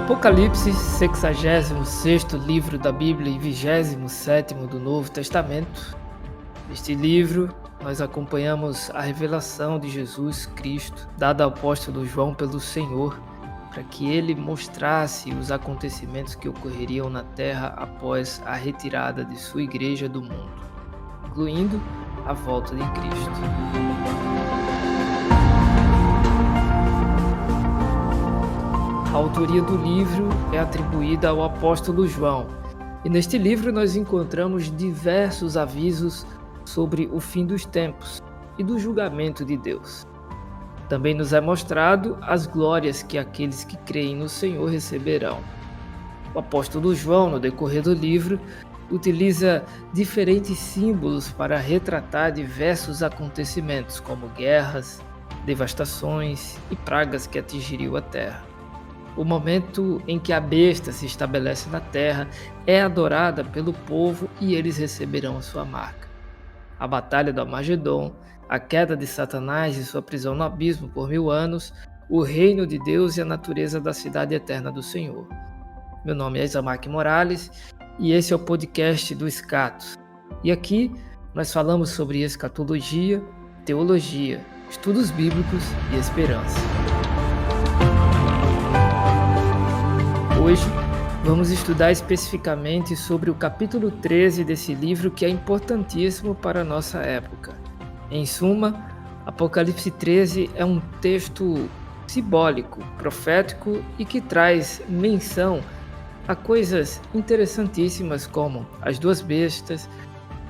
Apocalipse, 66º livro da Bíblia e 27º do Novo Testamento. Neste livro, nós acompanhamos a revelação de Jesus Cristo, dada ao apóstolo João pelo Senhor, para que ele mostrasse os acontecimentos que ocorreriam na terra após a retirada de sua igreja do mundo, incluindo a volta de Cristo. A autoria do livro é atribuída ao apóstolo João, e neste livro nós encontramos diversos avisos sobre o fim dos tempos e do julgamento de Deus. Também nos é mostrado as glórias que aqueles que creem no Senhor receberão. O apóstolo João, no decorrer do livro, utiliza diferentes símbolos para retratar diversos acontecimentos, como guerras, devastações e pragas que atingiriam a terra. O momento em que a besta se estabelece na terra é adorada pelo povo e eles receberão a sua marca. A batalha do Armagedon, a queda de Satanás e sua prisão no abismo por 1000 anos, o reino de Deus e a natureza da cidade eterna do Senhor. Meu nome é Isamar Morales e esse é o podcast do Escatos. E aqui nós falamos sobre escatologia, teologia, estudos bíblicos e esperança. Hoje vamos estudar especificamente sobre o capítulo 13 desse livro, que é importantíssimo para a nossa época. Em suma, Apocalipse 13 é um texto simbólico, profético e que traz menção a coisas interessantíssimas como as duas bestas,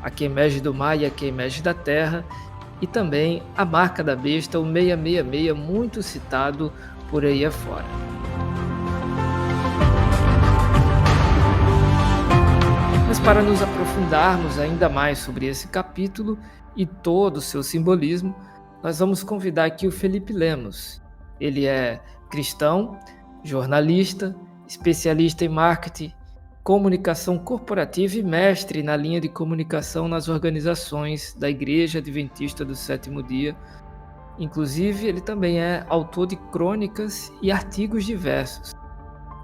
a que emerge do mar e a que emerge da terra, e também a marca da besta, o 666, muito citado por aí afora. Mas para nos aprofundarmos ainda mais sobre esse capítulo e todo o seu simbolismo, nós vamos convidar aqui o Felipe Lemos. Ele é cristão, jornalista, especialista em marketing, comunicação corporativa e mestre na linha de comunicação nas organizações da Igreja Adventista do Sétimo Dia. Inclusive, ele também é autor de crônicas e artigos diversos.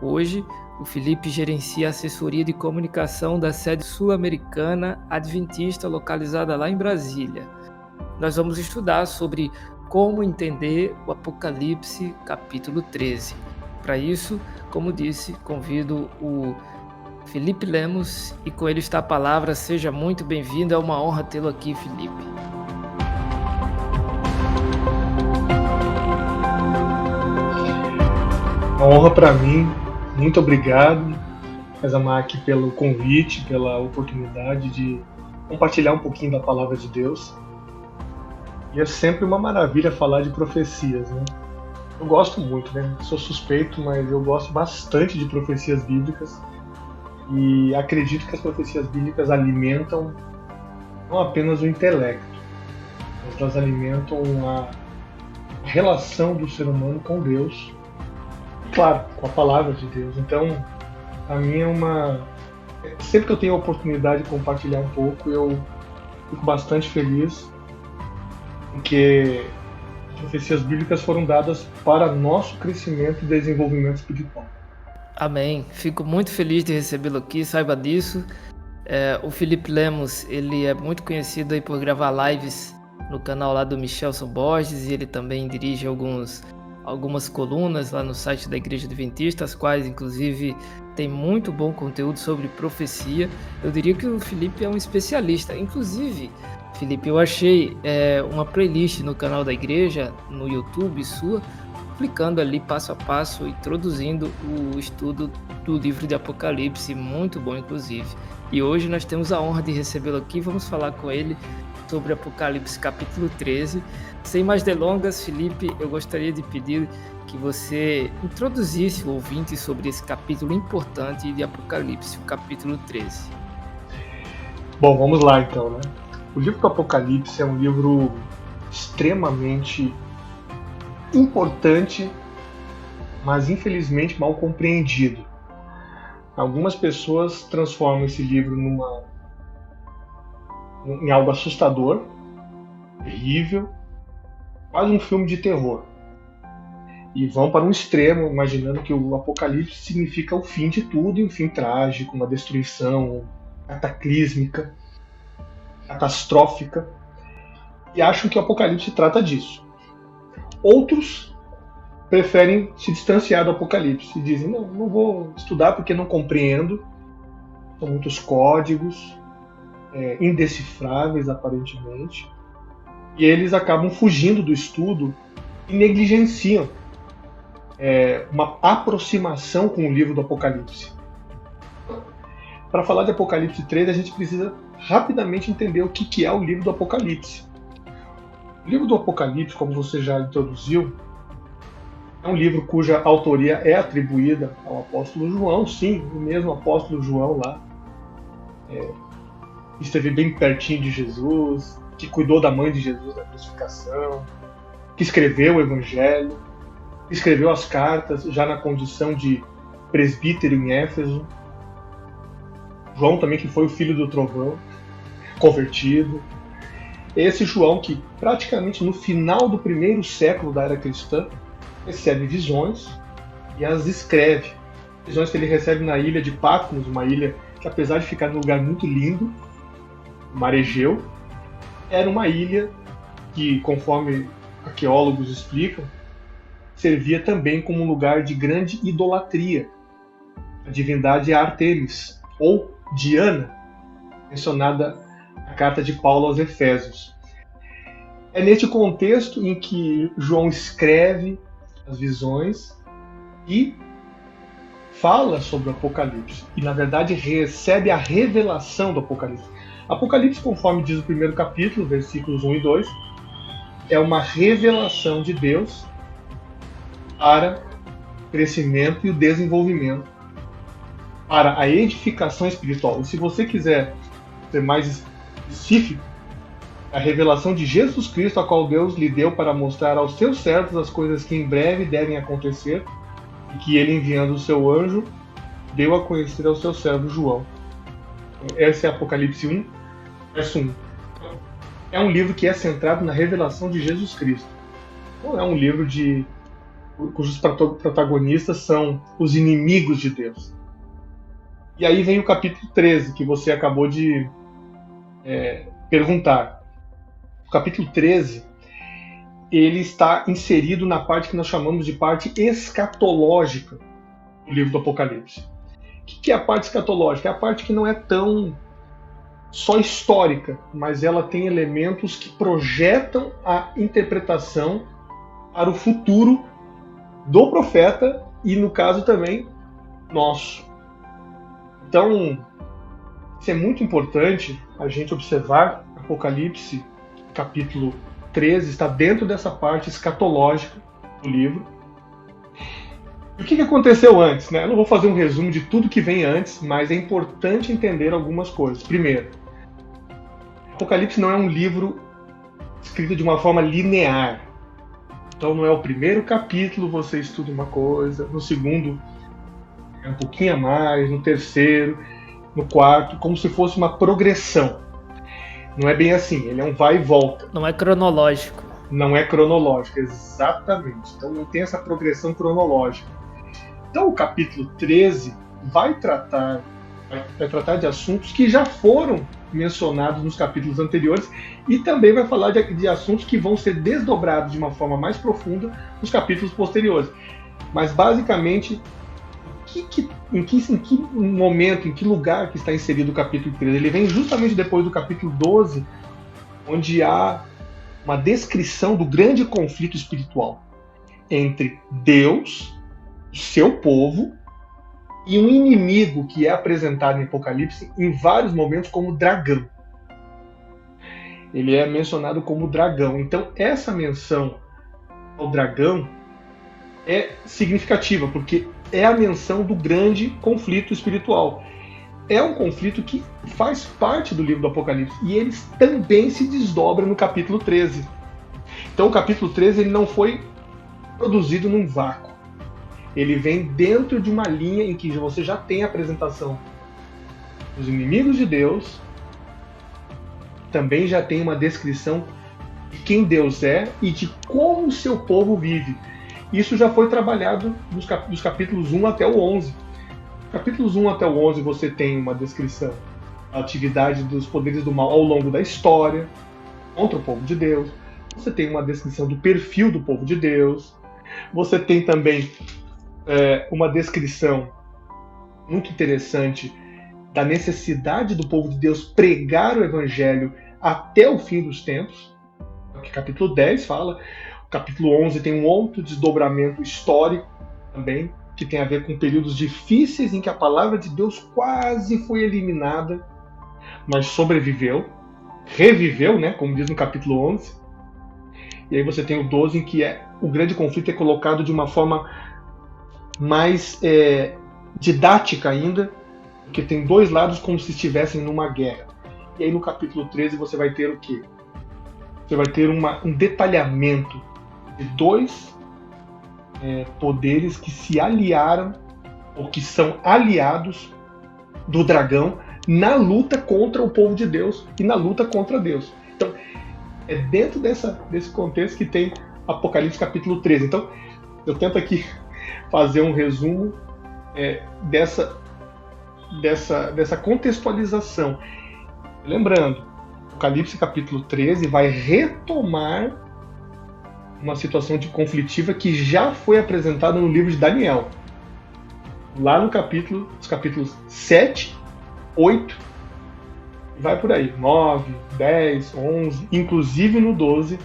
Hoje, o Felipe gerencia a assessoria de comunicação da sede sul-americana adventista localizada lá em Brasília. Nós vamos estudar sobre como entender o Apocalipse capítulo 13. Para isso, como disse, convido o Felipe Lemos e com ele está a palavra. Seja muito bem-vindo, é uma honra tê-lo aqui, Felipe. Uma honra para mim. Muito obrigado, Isamar, pelo convite, pela oportunidade de compartilhar um pouquinho da palavra de Deus. E é sempre uma maravilha falar de profecias, né? Eu gosto muito, né? Sou suspeito, mas eu gosto bastante de profecias bíblicas e acredito que as profecias bíblicas alimentam não apenas o intelecto, mas elas alimentam a relação do ser humano com Deus. Claro, com a palavra de Deus. Então, a mim é uma... Sempre que eu tenho a oportunidade de compartilhar um pouco, eu fico bastante feliz, porque as profecias bíblicas foram dadas para nosso crescimento e desenvolvimento espiritual. Amém. Fico muito feliz de recebê-lo aqui, saiba disso. O Felipe Lemos, ele é muito conhecido aí por gravar lives no canal lá do Michelson Borges, e ele também dirige algumas colunas lá no site da Igreja Adventista, as quais inclusive tem muito bom conteúdo sobre profecia. Eu diria que o Felipe é um especialista. Inclusive, Felipe, eu achei uma playlist no canal da igreja, no YouTube sua, explicando ali passo a passo, introduzindo o estudo do livro de Apocalipse, muito bom inclusive. E hoje nós temos a honra de recebê-lo aqui, vamos falar com ele sobre Apocalipse capítulo 13. Sem mais delongas, Felipe, eu gostaria de pedir que você introduzisse o ouvinte sobre esse capítulo importante de Apocalipse, o capítulo 13. Bom, vamos lá então, né? O livro do Apocalipse é um livro extremamente importante, mas infelizmente mal compreendido. Algumas pessoas transformam esse livro em algo assustador, terrível, quase um filme de terror. e vão para um extremo, imaginando que o Apocalipse significa o fim de tudo e um fim trágico, uma destruição cataclísmica, catastrófica, e acham que o Apocalipse trata disso. Outros preferem se distanciar do Apocalipse e dizem, não vou estudar porque não compreendo, são muitos códigos, indecifráveis aparentemente, e eles acabam fugindo do estudo e negligenciam uma aproximação com o livro do Apocalipse. Para falar de Apocalipse 3, a gente precisa rapidamente entender o que é o livro do Apocalipse. O livro do Apocalipse, como você já introduziu, é um livro cuja autoria é atribuída ao apóstolo João, sim, o mesmo apóstolo João lá, que esteve bem pertinho de Jesus, que cuidou da mãe de Jesus na crucificação, que escreveu o Evangelho, que escreveu as cartas já na condição de presbítero em Éfeso. João também, que foi o filho do trovão, convertido. Esse João que praticamente no final do primeiro século da era cristã recebe visões e as escreve. Visões que ele recebe na ilha de Patmos, uma ilha que, apesar de ficar num lugar muito lindo, o Mar Egeu, era uma ilha que, conforme arqueólogos explicam, servia também como um lugar de grande idolatria. A divindade Artemis, ou Diana, mencionada na carta de Paulo aos Efésios. É neste contexto em que João escreve as visões e fala sobre o Apocalipse. E, na verdade, recebe a revelação do Apocalipse. Apocalipse, conforme diz o primeiro capítulo, versículos 1 e 2, é uma revelação de Deus para o crescimento e o desenvolvimento, para a edificação espiritual. E se você quiser ser mais específico, a revelação de Jesus Cristo, a qual Deus lhe deu para mostrar aos seus servos as coisas que em breve devem acontecer, e que ele, enviando o seu anjo, deu a conhecer ao seu servo João. Esse é Apocalipse 1, verso 1. É um livro que é centrado na revelação de Jesus Cristo. Não é um livro cujos protagonistas são os inimigos de Deus. E aí vem o capítulo 13, que você acabou de perguntar. O capítulo 13, ele está inserido na parte que nós chamamos de parte escatológica do livro do Apocalipse. O que é a parte escatológica? É a parte que não é tão só histórica, mas ela tem elementos que projetam a interpretação para o futuro do profeta e, no caso, também nosso. Então, isso é muito importante a gente observar. Apocalipse, capítulo 13, está dentro dessa parte escatológica do livro. E o que aconteceu antes, né? Eu não vou fazer um resumo de tudo que vem antes, mas é importante entender algumas coisas. Primeiro, Apocalipse não é um livro escrito de uma forma linear. Então não é o primeiro capítulo você estuda uma coisa, no segundo é um pouquinho a mais, no terceiro, no quarto, como se fosse uma progressão. Não é bem assim, ele é um vai e volta. Não é cronológico. Não é cronológico, exatamente. Então não tem essa progressão cronológica. Então o capítulo 13 vai tratar de assuntos que já foram mencionados nos capítulos anteriores e também vai falar de assuntos que vão ser desdobrados de uma forma mais profunda nos capítulos posteriores. Mas basicamente, em que momento, em que lugar que está inserido o capítulo 13? Ele vem justamente depois do capítulo 12, onde há uma descrição do grande conflito espiritual entre Deus, o seu povo, e um inimigo que é apresentado em Apocalipse em vários momentos como dragão. Ele é mencionado como dragão. Então essa menção ao dragão é significativa, porque é a menção do grande conflito espiritual. É um conflito que faz parte do livro do Apocalipse e ele também se desdobra no capítulo 13. Então o capítulo 13 ele não foi produzido num vácuo. Ele vem dentro de uma linha em que você já tem a apresentação dos inimigos de Deus, também já tem uma descrição de quem Deus é e de como o seu povo vive. Isso já foi trabalhado dos capítulos 1 até o 11. Capítulos 1 até o 11 você tem uma descrição da atividade dos poderes do mal ao longo da história, contra o povo de Deus. Você tem uma descrição do perfil do povo de Deus. Você tem também uma descrição muito interessante da necessidade do povo de Deus pregar o evangelho até o fim dos tempos. O que capítulo 10 fala. O capítulo 11 tem um outro desdobramento histórico também, que tem a ver com períodos difíceis em que a palavra de Deus quase foi eliminada, mas sobreviveu, reviveu, né, como diz no capítulo 11. E aí você tem o 12, em que o grande conflito é colocado de uma forma mais didática ainda, porque tem dois lados como se estivessem numa guerra. E aí no capítulo 13 você vai ter o quê? Você vai ter um detalhamento de dois poderes que se aliaram, ou que são aliados do dragão, na luta contra o povo de Deus e na luta contra Deus. Então, é dentro desse contexto que tem Apocalipse capítulo 13. Então, eu tento aqui fazer um resumo dessa contextualização. Lembrando, Apocalipse capítulo 13 vai retomar uma situação conflitiva que já foi apresentada no livro de Daniel. Lá no os capítulos 7, 8, vai por aí, 9, 10, 11, inclusive no 12.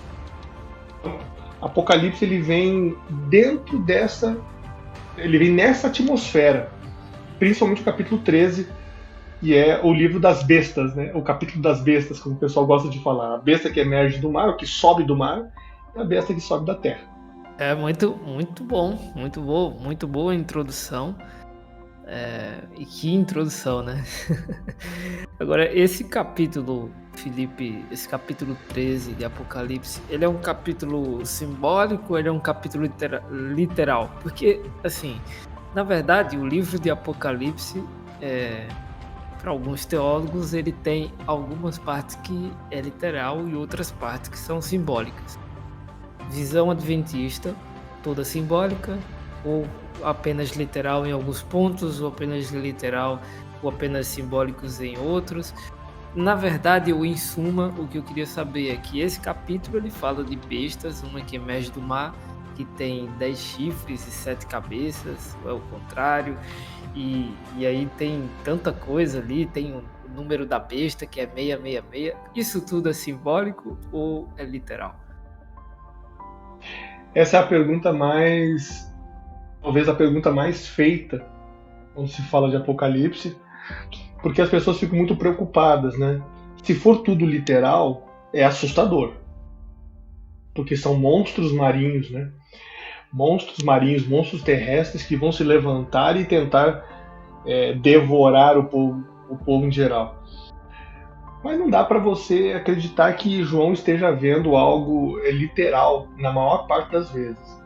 Apocalipse ele vem dentro ele vem nessa atmosfera, principalmente o capítulo 13, que é o livro das bestas, né? O capítulo das bestas, como o pessoal gosta de falar. A besta que emerge do mar, o que sobe do mar, e a besta que sobe da terra. É muito bom, muito boa a introdução. E que introdução, né? Agora, esse capítulo, Felipe, esse capítulo 13 de Apocalipse, ele é um capítulo simbólico ou ele é um capítulo literal? Porque, assim, na verdade, o livro de Apocalipse, para alguns teólogos, ele tem algumas partes que é literal e outras partes que são simbólicas. Visão adventista, toda simbólica, ou apenas literal em alguns pontos, ou apenas literal ou apenas simbólicos em outros. Na verdade, ou em suma, o que eu queria saber é que esse capítulo ele fala de bestas, uma que emerge do mar, que tem 10 chifres e 7 cabeças, ou é o contrário, e aí tem tanta coisa ali, tem o número da besta que é 666. Isso tudo é simbólico ou é literal? Essa é a pergunta talvez a pergunta mais feita quando se fala de Apocalipse, porque as pessoas ficam muito preocupadas, né? Se for tudo literal, é assustador, porque são monstros marinhos, né? Monstros marinhos, monstros terrestres que vão se levantar e tentar devorar o povo em geral. Mas não dá para você acreditar que João esteja vendo algo literal na maior parte das vezes.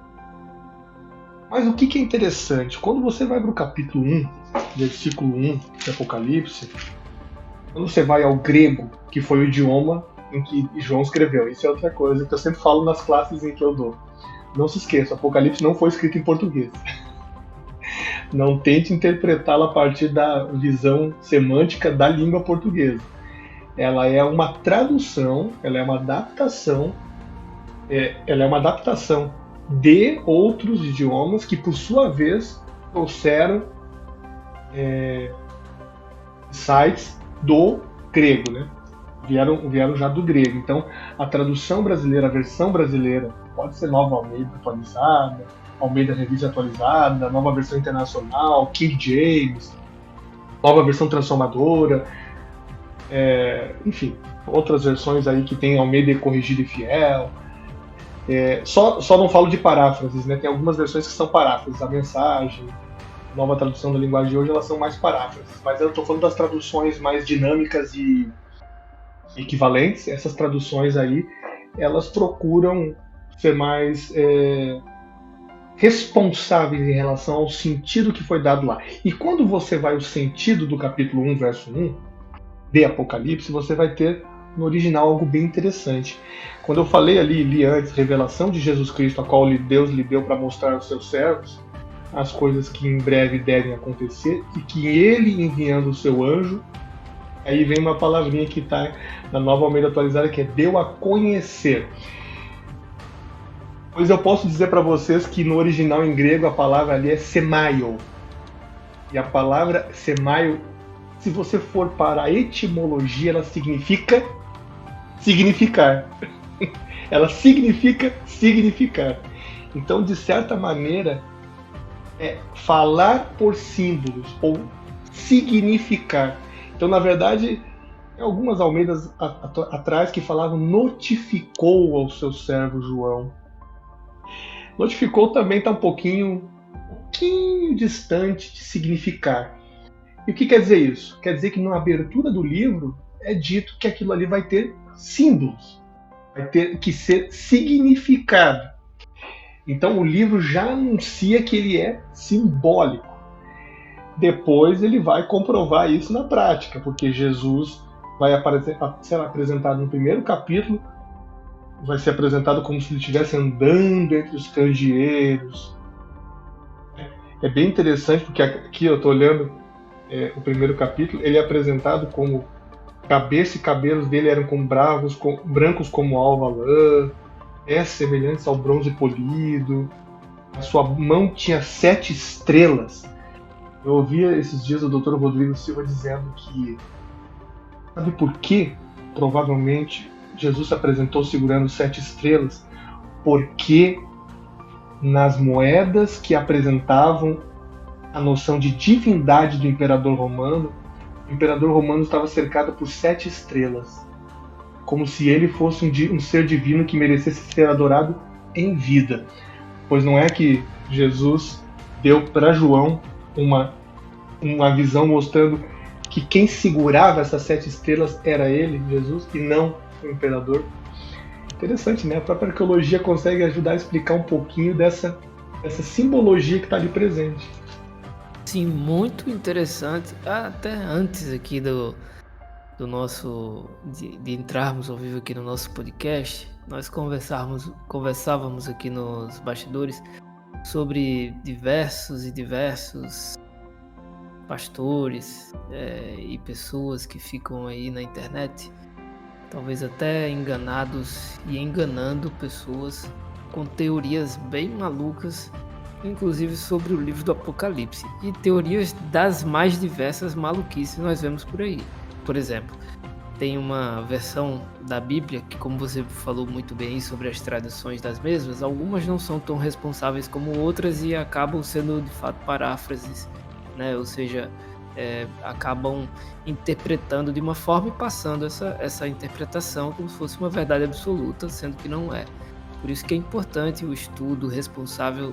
Mas o que é interessante? Quando você vai para o capítulo 1, versículo 1 de Apocalipse, quando você vai ao grego, que foi o idioma em que João escreveu, isso é outra coisa que eu sempre falo nas classes em que eu dou. Não se esqueça, Apocalipse não foi escrito em português. Não tente interpretá-la a partir da visão semântica da língua portuguesa. Ela é uma tradução, ela é uma adaptação de outros idiomas que, por sua vez, trouxeram sites do grego, né? Vieram já do grego. Então, a tradução brasileira, a versão brasileira, pode ser Nova Almeida atualizada, Almeida Revista atualizada, Nova Versão Internacional, King James, Nova Versão Transformadora, enfim, outras versões aí que tem Almeida Corrigida e Fiel. Só não falo de paráfrases, né? Tem algumas versões que são paráfrases. A Mensagem, Nova Tradução da Linguagem de Hoje, elas são mais paráfrases. Mas eu estou falando das traduções mais dinâmicas e equivalentes. Essas traduções aí, elas procuram ser mais responsáveis em relação ao sentido que foi dado lá. E quando você vai ao sentido do capítulo 1, verso 1, de Apocalipse, você vai ter no original algo bem interessante. Quando eu falei ali, li antes, revelação de Jesus Cristo, a qual Deus lhe deu para mostrar aos seus servos as coisas que em breve devem acontecer, e que ele, enviando o seu anjo, aí vem uma palavrinha que está na Nova Almeida Atualizada, que é deu a conhecer. Pois eu posso dizer para vocês que no original em grego a palavra ali é semaio. E a palavra semaio, se você for para a etimologia, ela significa significar. Ela significa significar. Então, de certa maneira, é falar por símbolos ou significar. Então, na verdade, algumas Almeidas atrás que falavam notificou ao seu servo João. Notificou também está um pouquinho distante de significar. E o que quer dizer isso? Quer dizer que na abertura do livro é dito que aquilo ali vai ter símbolos, vai ter que ser significado. Então o livro já anuncia que ele é simbólico. Depois ele vai comprovar isso na prática, porque Jesus vai ser apresentado no primeiro capítulo, vai ser apresentado como se ele estivesse andando entre os candeeiros. É bem interessante, porque aqui eu estou olhando o primeiro capítulo, ele é apresentado como cabeça e cabelos dele eram como brancos como alva lã, semelhantes ao bronze polido, a sua mão tinha 7 estrelas. Eu ouvia esses dias o Dr. Rodrigo Silva dizendo que, sabe por que provavelmente Jesus se apresentou segurando 7 estrelas? Porque nas moedas que apresentavam a noção de divindade do imperador romano, o imperador romano estava cercado por 7 estrelas, como se ele fosse um ser divino que merecesse ser adorado em vida. Pois não é que Jesus deu para João uma visão mostrando que quem segurava essas 7 estrelas era ele, Jesus, e não o imperador. Interessante, né? A própria arqueologia consegue ajudar a explicar um pouquinho dessa simbologia que está ali presente. Sim, muito interessante. Até antes aqui do nosso de entrarmos ao vivo aqui no nosso podcast, nós conversávamos aqui nos bastidores sobre diversos pastores e pessoas que ficam aí na internet, talvez até enganados e enganando pessoas com teorias bem malucas, inclusive sobre o livro do Apocalipse, e teorias das mais diversas maluquices que nós vemos por aí. Por exemplo, tem uma versão da Bíblia que, como você falou muito bem sobre as traduções das mesmas, algumas não são tão responsáveis como outras e acabam sendo de fato paráfrases, né? Ou seja, acabam interpretando de uma forma e passando essa interpretação como se fosse uma verdade absoluta, sendo que não é. Por isso que é importante o estudo responsável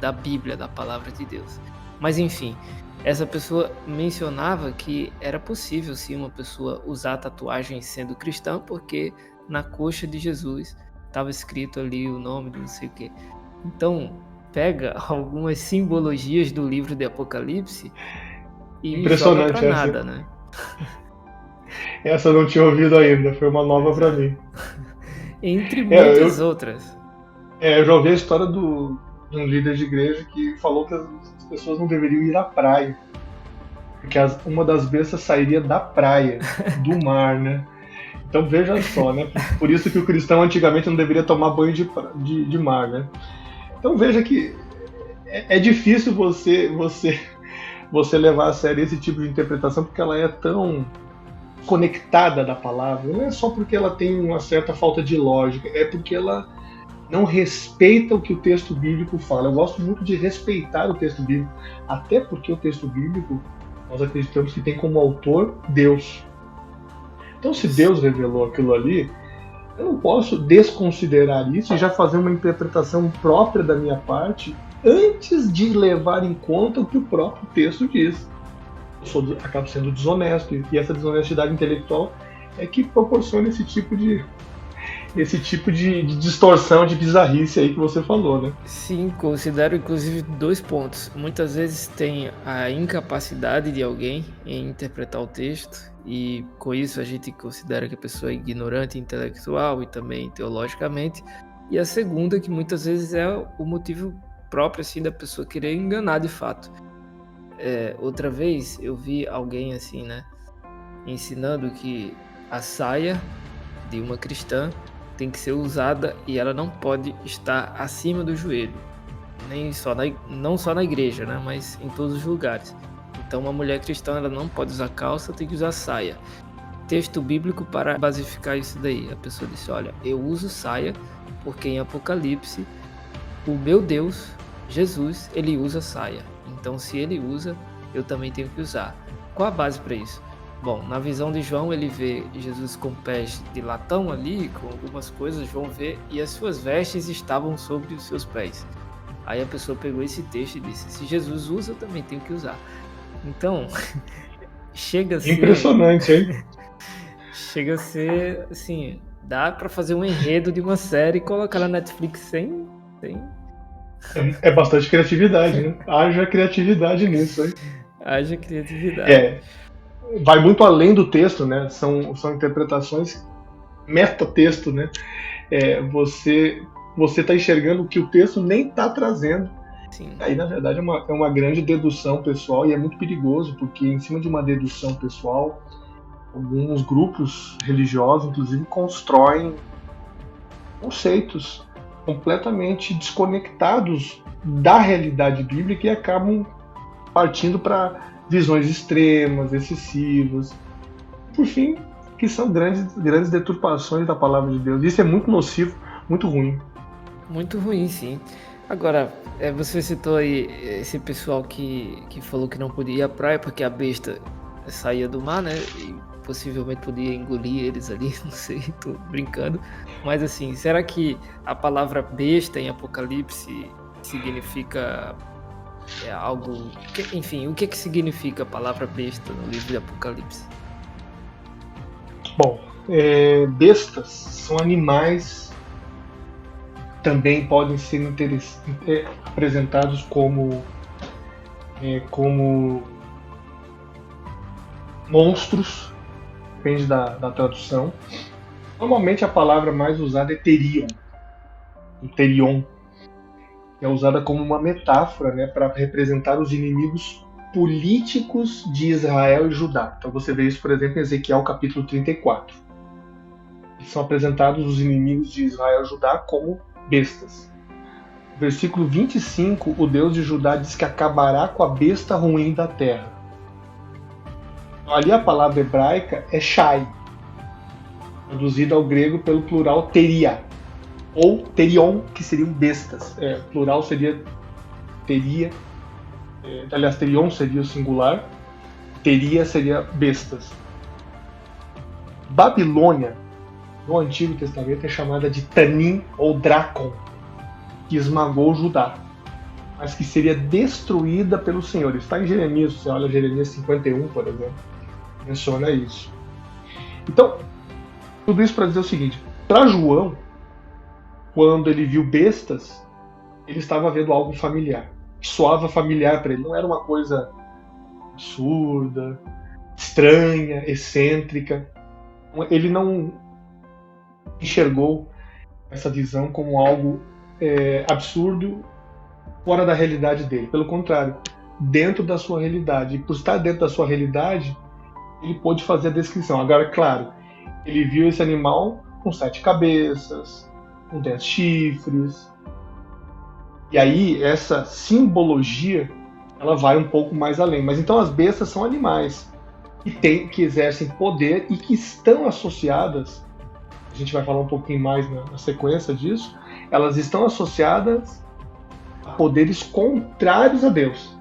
da Bíblia, da Palavra de Deus. Mas enfim, essa pessoa mencionava que era possível sim uma pessoa usar tatuagem sendo cristã, porque na coxa de Jesus estava escrito ali o nome de não sei o quê. Então pega algumas simbologias do livro de Apocalipse e joga pra nada, né? Essa eu não tinha ouvido ainda, foi uma nova para mim. Entre muitas outras. Eu já ouvi a história de um líder de igreja que falou que as pessoas não deveriam ir à praia, porque uma das bestas sairia da praia, do mar, né? Então veja só, né? Por isso que o cristão antigamente não deveria tomar banho de mar, né? Então veja que é difícil você levar a sério esse tipo de interpretação, porque ela é tão conectada da palavra. Não é só porque ela tem uma certa falta de lógica, é porque ela não respeita o que o texto bíblico fala. Eu gosto muito de respeitar o texto bíblico, até porque o texto bíblico, nós acreditamos que tem como autor Deus. Então, se Deus revelou aquilo ali, eu não posso desconsiderar isso e já fazer uma interpretação própria da minha parte antes de levar em conta o que o próprio texto diz. Eu acabo sendo desonesto, e essa desonestidade intelectual é que proporciona esse tipo de esse tipo de distorção, de bizarrice aí que você falou, né? Sim, considero inclusive 2 pontos. Muitas vezes tem a incapacidade de alguém em interpretar o texto, e com isso a gente considera que a pessoa é ignorante intelectual e também teologicamente. E a segunda, que muitas vezes é o motivo próprio assim, da pessoa querer enganar de fato. Outra vez eu vi alguém assim, né, ensinando que a saia de uma cristã tem que ser usada e ela não pode estar acima do joelho, não só na igreja, né, mas em todos os lugares. Então uma mulher cristã ela não pode usar calça, tem que usar saia. Texto bíblico para basificar isso daí. A pessoa disse, olha, eu uso saia porque em Apocalipse o meu Deus, Jesus, ele usa saia. Então se ele usa, eu também tenho que usar. Qual a base para isso? Bom, na visão de João, ele vê Jesus com pés de latão ali, com algumas coisas, João vê, e as suas vestes estavam sobre os seus pés. Aí a pessoa pegou esse texto e disse, se Jesus usa, eu também tenho que usar. Então, chega a ser... Impressionante, hein? Chega a ser, assim, dá pra fazer um enredo de uma série e colocar na Netflix sem... É bastante criatividade, né? Haja criatividade nisso, hein? Haja criatividade. Vai muito além do texto, né? São interpretações metatexto, né? Você está enxergando o que o texto nem está trazendo. Sim. Aí, na verdade, é uma grande dedução pessoal e é muito perigoso, porque em cima de uma dedução pessoal, alguns grupos religiosos, inclusive, constroem conceitos completamente desconectados da realidade bíblica e acabam partindo para visões extremas, excessivas, por fim, que são grandes deturpações da palavra de Deus. Isso é muito nocivo, muito ruim. Muito ruim, sim. Agora, você citou aí esse pessoal que falou que não podia ir à praia porque a besta saía do mar, né? E possivelmente podia engolir eles ali, não sei, tô brincando. Mas assim, será que a palavra besta em Apocalipse significa algo... Enfim, o que significa a palavra besta no livro de Apocalipse? Bom, bestas são animais, também podem ser apresentados como monstros, depende da tradução. Normalmente a palavra mais usada é terion, que é usada como uma metáfora, né, para representar os inimigos políticos de Israel e Judá. Então você vê isso, por exemplo, em Ezequiel capítulo 34. São apresentados os inimigos de Israel e Judá como bestas. No versículo 25, o Deus de Judá diz que acabará com a besta ruim da terra. Ali a palavra hebraica é shai, traduzida ao grego pelo plural teria, ou terion, que seriam bestas. Plural seria teria, aliás, terion seria o singular, teria seria bestas. Babilônia, no Antigo Testamento, é chamada de Tanim ou Dracon, que esmagou Judá, mas que seria destruída pelo Senhor. Isso está em Jeremias, você olha Jeremias 51, por exemplo, menciona isso. Então, tudo isso para dizer o seguinte, para João, quando ele viu bestas, ele estava vendo algo familiar, que soava familiar para ele, não era uma coisa absurda, estranha, excêntrica. Ele não enxergou essa visão como algo absurdo, fora da realidade dele. Pelo contrário, dentro da sua realidade. E por estar dentro da sua realidade, ele pôde fazer a descrição. Agora, claro, ele viu esse animal com 7 cabeças, com 10 chifres. E aí, essa simbologia, ela vai um pouco mais além. Mas então as bestas são animais que exercem poder e que estão associadas, a gente vai falar um pouquinho mais na sequência disso, elas estão associadas a poderes contrários a Deus,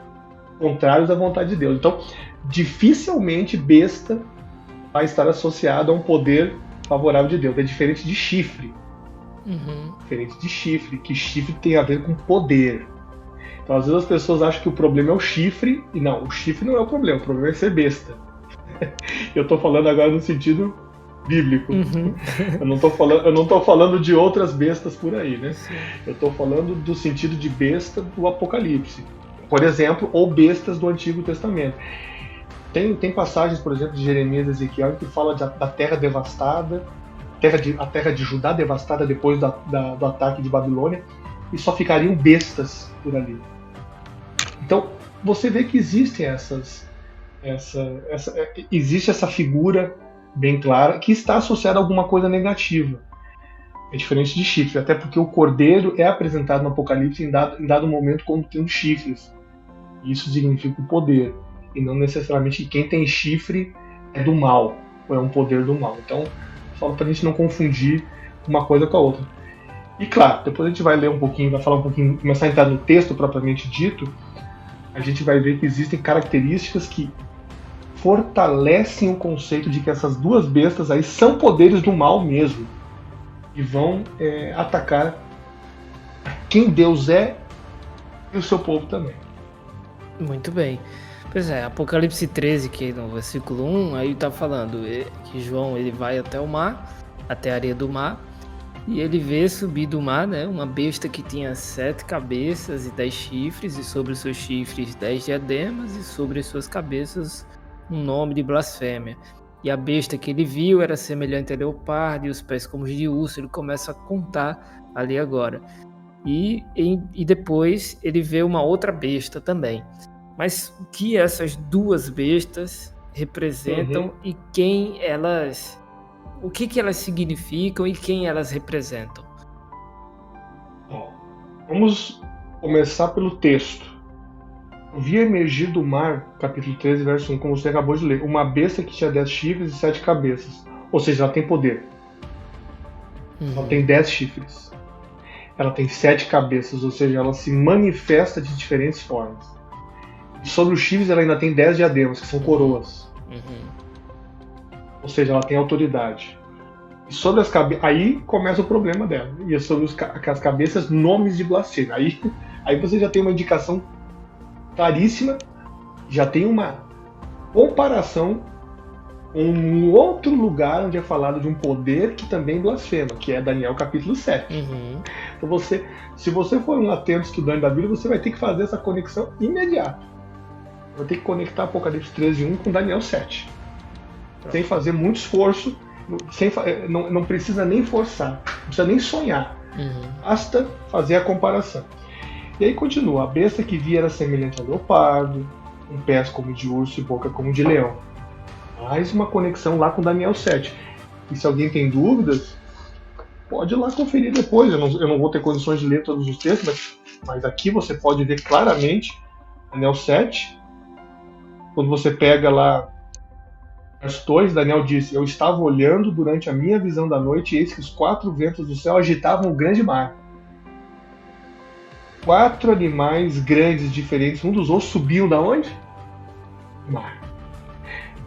contrários à vontade de Deus. Então, dificilmente besta vai estar associada a um poder favorável de Deus. É diferente de chifre. Diferente de chifre, que chifre tem a ver com poder. Então, às vezes as pessoas acham que o problema é o chifre, e não, o chifre não é o problema é ser besta. Eu estou falando agora no sentido bíblico. Uhum. Eu não tô falando de outras bestas por aí, né? Sim. Eu tô falando do sentido de besta do Apocalipse, por exemplo, ou bestas do Antigo Testamento. Tem passagens, por exemplo, de Jeremias e Ezequiel que fala da terra devastada, a terra de Judá devastada depois do ataque de Babilônia, e só ficariam bestas por ali. Então, você vê que existem existe essa figura bem clara que está associada a alguma coisa negativa. É diferente de chifre, até porque o cordeiro é apresentado no Apocalipse em dado momento como tendo chifres. Isso significa o poder, e não necessariamente que quem tem chifre é do mal, ou é um poder do mal. Então, falo para a gente não confundir uma coisa com a outra. E claro, depois a gente vai ler um pouquinho, vai falar um pouquinho, começar a entrar no texto propriamente dito, a gente vai ver que existem características que fortalecem o conceito de que essas duas bestas aí são poderes do mal mesmo, e vão atacar quem Deus é e o seu povo também. Muito bem. Pois é, Apocalipse 13, que no versículo 1, aí tá falando que João ele vai até o mar, até a areia do mar, e ele vê subir do mar, né, uma besta que tinha 7 cabeças e 10 chifres, e sobre os seus chifres 10 diademas, e sobre as suas cabeças um nome de blasfêmia. E a besta que ele viu era semelhante a leopardo, e os pés como os de urso. Ele começa a contar ali agora. E depois ele vê uma outra besta também. Mas o que essas duas bestas representam e quem elas... O que elas significam e quem elas representam? Vamos começar pelo texto. Vi emergir do mar, capítulo 13, verso 1, como você acabou de ler, uma besta que tinha 10 chifres e 7 cabeças. Ou seja, ela tem poder. Ela tem 10 chifres. Ela tem 7 cabeças, ou seja, ela se manifesta de diferentes formas. E sobre os chifres ela ainda tem 10 diademas, que são coroas. Ou seja, ela tem autoridade. E sobre as cabeças, aí começa o problema dela. E é sobre as cabeças, nomes de blasfêmia. Aí você já tem uma indicação claríssima, já tem uma comparação com um outro lugar onde é falado de um poder que também blasfema, que é Daniel capítulo 7. Então se você for um atento estudante da Bíblia, você vai ter que fazer essa conexão imediata. Vai ter que conectar Apocalipse 13:1 com Daniel 7. Sem fazer muito esforço, não precisa nem forçar, não precisa nem sonhar. Basta fazer a comparação. E aí continua, a besta que vi era semelhante ao leopardo, com pés como de urso e boca como de leão. Mais uma conexão lá com Daniel 7. E se alguém tem dúvidas, pode ir lá conferir depois. Eu não vou ter condições de ler todos os textos, mas aqui você pode ver claramente Daniel 7. Quando você pega lá verso 2, Daniel disse: eu estava olhando durante a minha visão da noite e eis que os 4 ventos do céu agitavam o grande mar. 4 animais grandes, diferentes um dos outros, subiam da onde? Mar.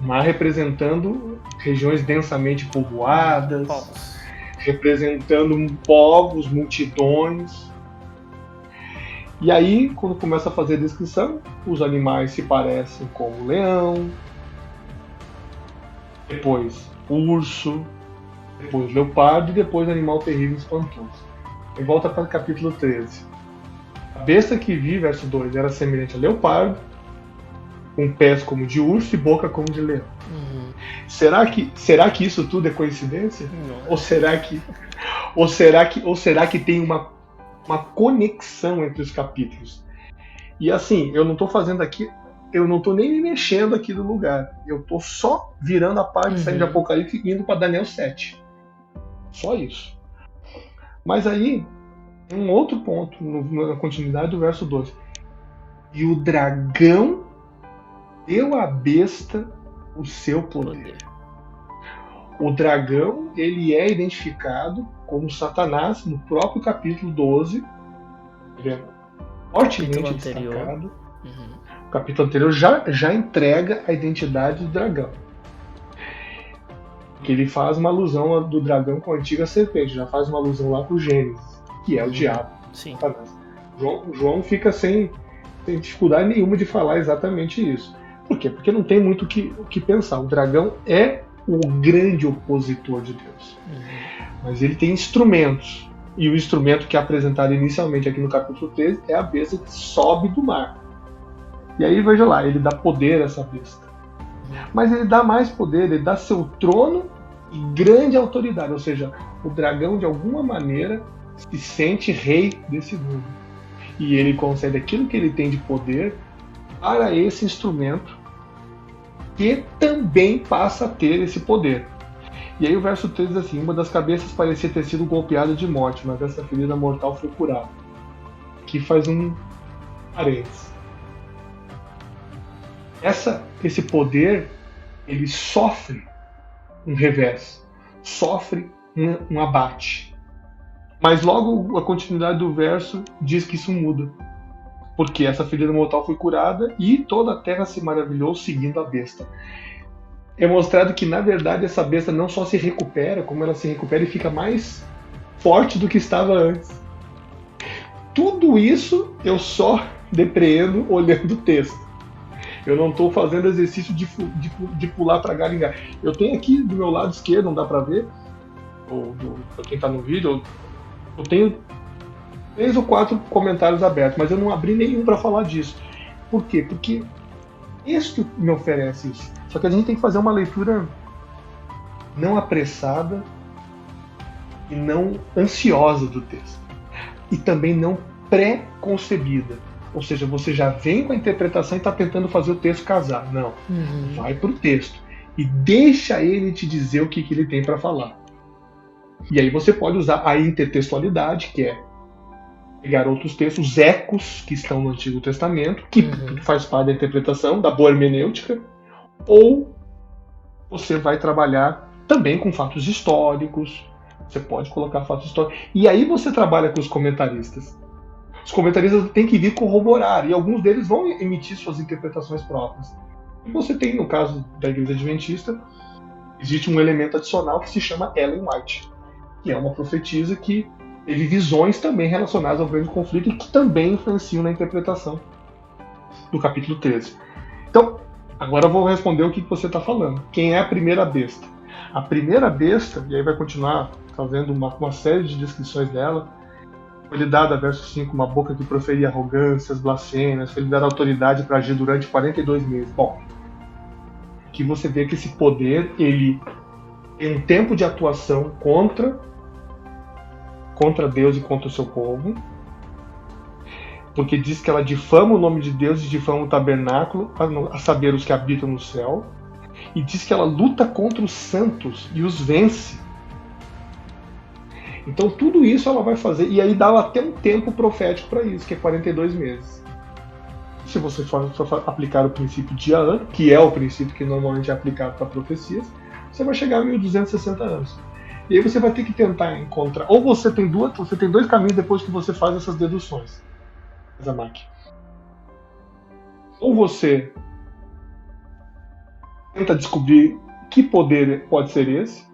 Mar representando regiões densamente povoadas, representando povos, multidões. E aí, quando começa a fazer a descrição, os animais se parecem com o leão, depois urso, depois leopardo e depois animal terrível e espantoso. E volta para o capítulo 13. A besta que vi, verso 2, era semelhante a leopardo, com pés como de urso e boca como de leão. Será que isso tudo é coincidência? Ou será que tem uma conexão entre os capítulos? E assim, eu não estou fazendo aqui, eu não estou nem me mexendo aqui do lugar. Eu estou só virando a parte saindo de Apocalipse e indo para Daniel 7. Só isso. Mas aí, um outro ponto na continuidade do verso 2. E o dragão deu à besta o seu poder. O dragão, ele é identificado como Satanás no próprio capítulo 12. Ele é fortemente destacado. O capítulo anterior já entrega a identidade do dragão. Que ele faz uma alusão do dragão com a antiga serpente, já faz uma alusão lá para o Gênesis, que é o diabo. Sim. João fica sem dificuldade nenhuma de falar exatamente isso. Por quê? Porque não tem muito o que pensar. O dragão é o grande opositor de Deus. Mas ele tem instrumentos. E o instrumento que é apresentado inicialmente aqui no capítulo 13 é a besta que sobe do mar. E aí, veja lá, ele dá poder a essa besta. Mas ele dá mais poder, ele dá seu trono e grande autoridade. Ou seja, o dragão, de alguma maneira, se sente rei desse mundo. E ele concede aquilo que ele tem de poder para esse instrumento, que também passa a ter esse poder. E aí o verso 3 diz assim: uma das cabeças parecia ter sido golpeada de morte, mas essa ferida mortal foi curada. Aqui faz um parênteses. Esse poder, ele sofre um revés, sofre um abate. Mas logo a continuidade do verso diz que isso muda. Porque essa ferida mortal foi curada e toda a terra se maravilhou seguindo a besta. É mostrado que, na verdade, essa besta não só se recupera, como ela se recupera e fica mais forte do que estava antes. Tudo isso eu só depreendo olhando o texto. Eu não estou fazendo exercício de pular para galinhar. Eu tenho aqui do meu lado esquerdo, não dá para ver, para quem está no vídeo, eu tenho 3 ou 4 comentários abertos, mas eu não abri nenhum para falar disso. Por quê? Porque isso me oferece isso. Só que a gente tem que fazer uma leitura não apressada e não ansiosa do texto. E também não pré-concebida. Ou seja, você já vem com a interpretação e está tentando fazer o texto casar. Não. Vai para o texto e deixa ele te dizer o que ele tem para falar. E aí você pode usar a intertextualidade, que é pegar outros textos, os ecos que estão no Antigo Testamento, que faz parte da interpretação, da boa hermenêutica, ou você vai trabalhar também com fatos históricos, você pode colocar fatos históricos, e aí você trabalha com os comentaristas. Os comentaristas têm que vir corroborar, e alguns deles vão emitir suas interpretações próprias. E você tem, no caso da Igreja Adventista, existe um elemento adicional que se chama Ellen White, que é uma profetisa que teve visões também relacionadas ao grande conflito e que também influenciam na interpretação do capítulo 13. Então, agora eu vou responder o que você está falando. Quem é a primeira besta? A primeira besta, e aí vai continuar fazendo uma série de descrições dela, foi-lhe dada, verso 5, uma boca que proferia arrogâncias, blasfêmias, foi-lhe dada autoridade para agir durante 42 meses. Bom, aqui você vê que esse poder, ele tem um tempo de atuação contra Deus e contra o seu povo, porque diz que ela difama o nome de Deus e difama o tabernáculo, a saber, os que habitam no céu, e diz que ela luta contra os santos e os vence. Então tudo isso ela vai fazer, e aí dá até um tempo profético para isso, que é 42 meses. Se você for aplicar o princípio dia ano, que é o princípio que normalmente é aplicado para profecias, você vai chegar a 1260 anos. E aí você vai ter que tentar encontrar, ou você tem dois caminhos depois que você faz essas deduções, Zamaki. Ou você tenta descobrir que poder pode ser esse,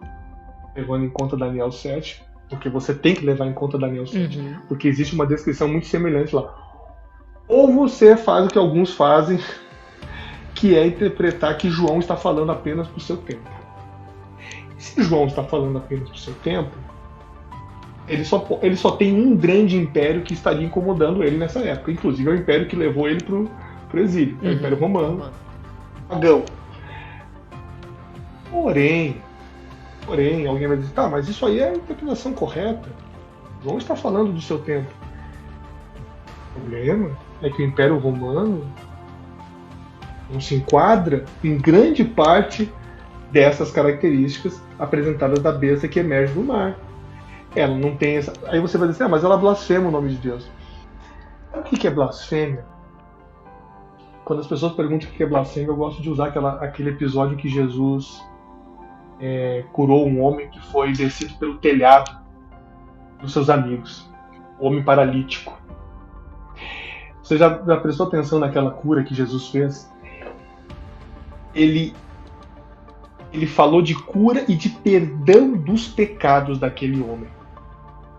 levando em conta Daniel 7, porque você tem que levar em conta Daniel 7, porque existe uma descrição muito semelhante lá. Ou você faz o que alguns fazem, que é interpretar que João está falando apenas para o seu tempo. Se João está falando apenas para o seu tempo, ele só tem um grande império que estaria incomodando ele nessa época. Inclusive é o império que levou ele para o exílio, o Império Romano, pagão. Porém, alguém vai dizer, tá, mas isso aí é a interpretação correta. João está falando do seu tempo. O problema é que o Império Romano não se enquadra em grande parte dessas características apresentadas da besta que emerge do mar. Ela não tem essa... Aí você vai dizer, mas ela blasfema o nome de Deus. Sabe o que é blasfêmia? Quando as pessoas perguntam o que é blasfêmia, eu gosto de usar aquele episódio que Jesus curou um homem que foi descido pelo telhado dos seus amigos, o homem paralítico. Você já prestou atenção naquela cura que Jesus fez? Ele falou de cura e de perdão dos pecados daquele homem.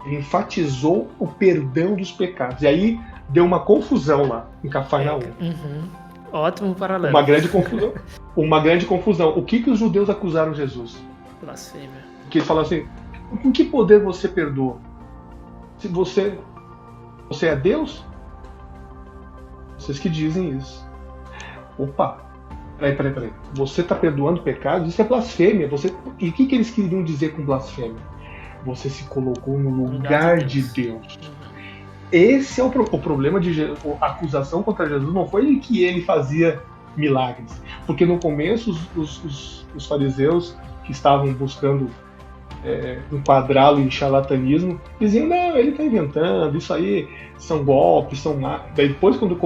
Ele enfatizou o perdão dos pecados. E aí deu uma confusão lá em Cafarnaum. Ótimo paralelo. Uma grande confusão. O que os judeus acusaram Jesus? Blasfêmia. Porque eles falaram assim: com que poder você perdoa? Se você é Deus? Vocês que dizem isso. Opa, peraí. Você está perdoando pecados? Isso é blasfêmia. E o que eles queriam dizer com blasfêmia? Você se colocou no lugar de Deus. Esse é o problema de Jesus. A acusação contra Jesus não foi que ele fazia milagres. Porque no começo os fariseus que estavam buscando enquadrá-lo em charlatanismo diziam: não, ele está inventando, isso aí são golpes, são má. Daí depois quando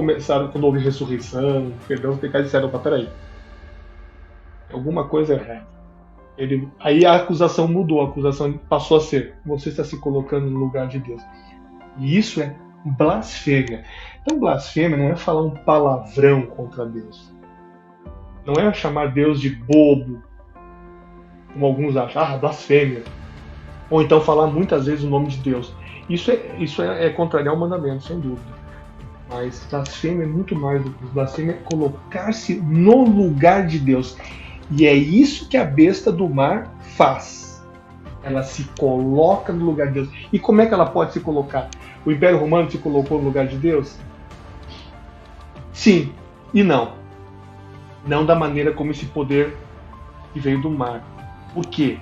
houve ressurreição, perdão dos pecados, disseram: peraí, alguma coisa errada. Aí a acusação mudou, a acusação passou a ser: você está se colocando no lugar de Deus. E isso é blasfêmia. Então blasfêmia não é falar um palavrão contra Deus. Não é chamar Deus de bobo, como alguns acham, blasfêmia. Ou então falar muitas vezes o nome de Deus. Isso é contrariar o mandamento, sem dúvida. Mas blasfêmia é muito mais do que isso. Blasfêmia é colocar-se no lugar de Deus. E é isso que a besta do mar faz. Ela se coloca no lugar de Deus. E como é que ela pode se colocar? O Império Romano se colocou no lugar de Deus? Sim e não. Não da maneira como esse poder que veio do mar. Por quê?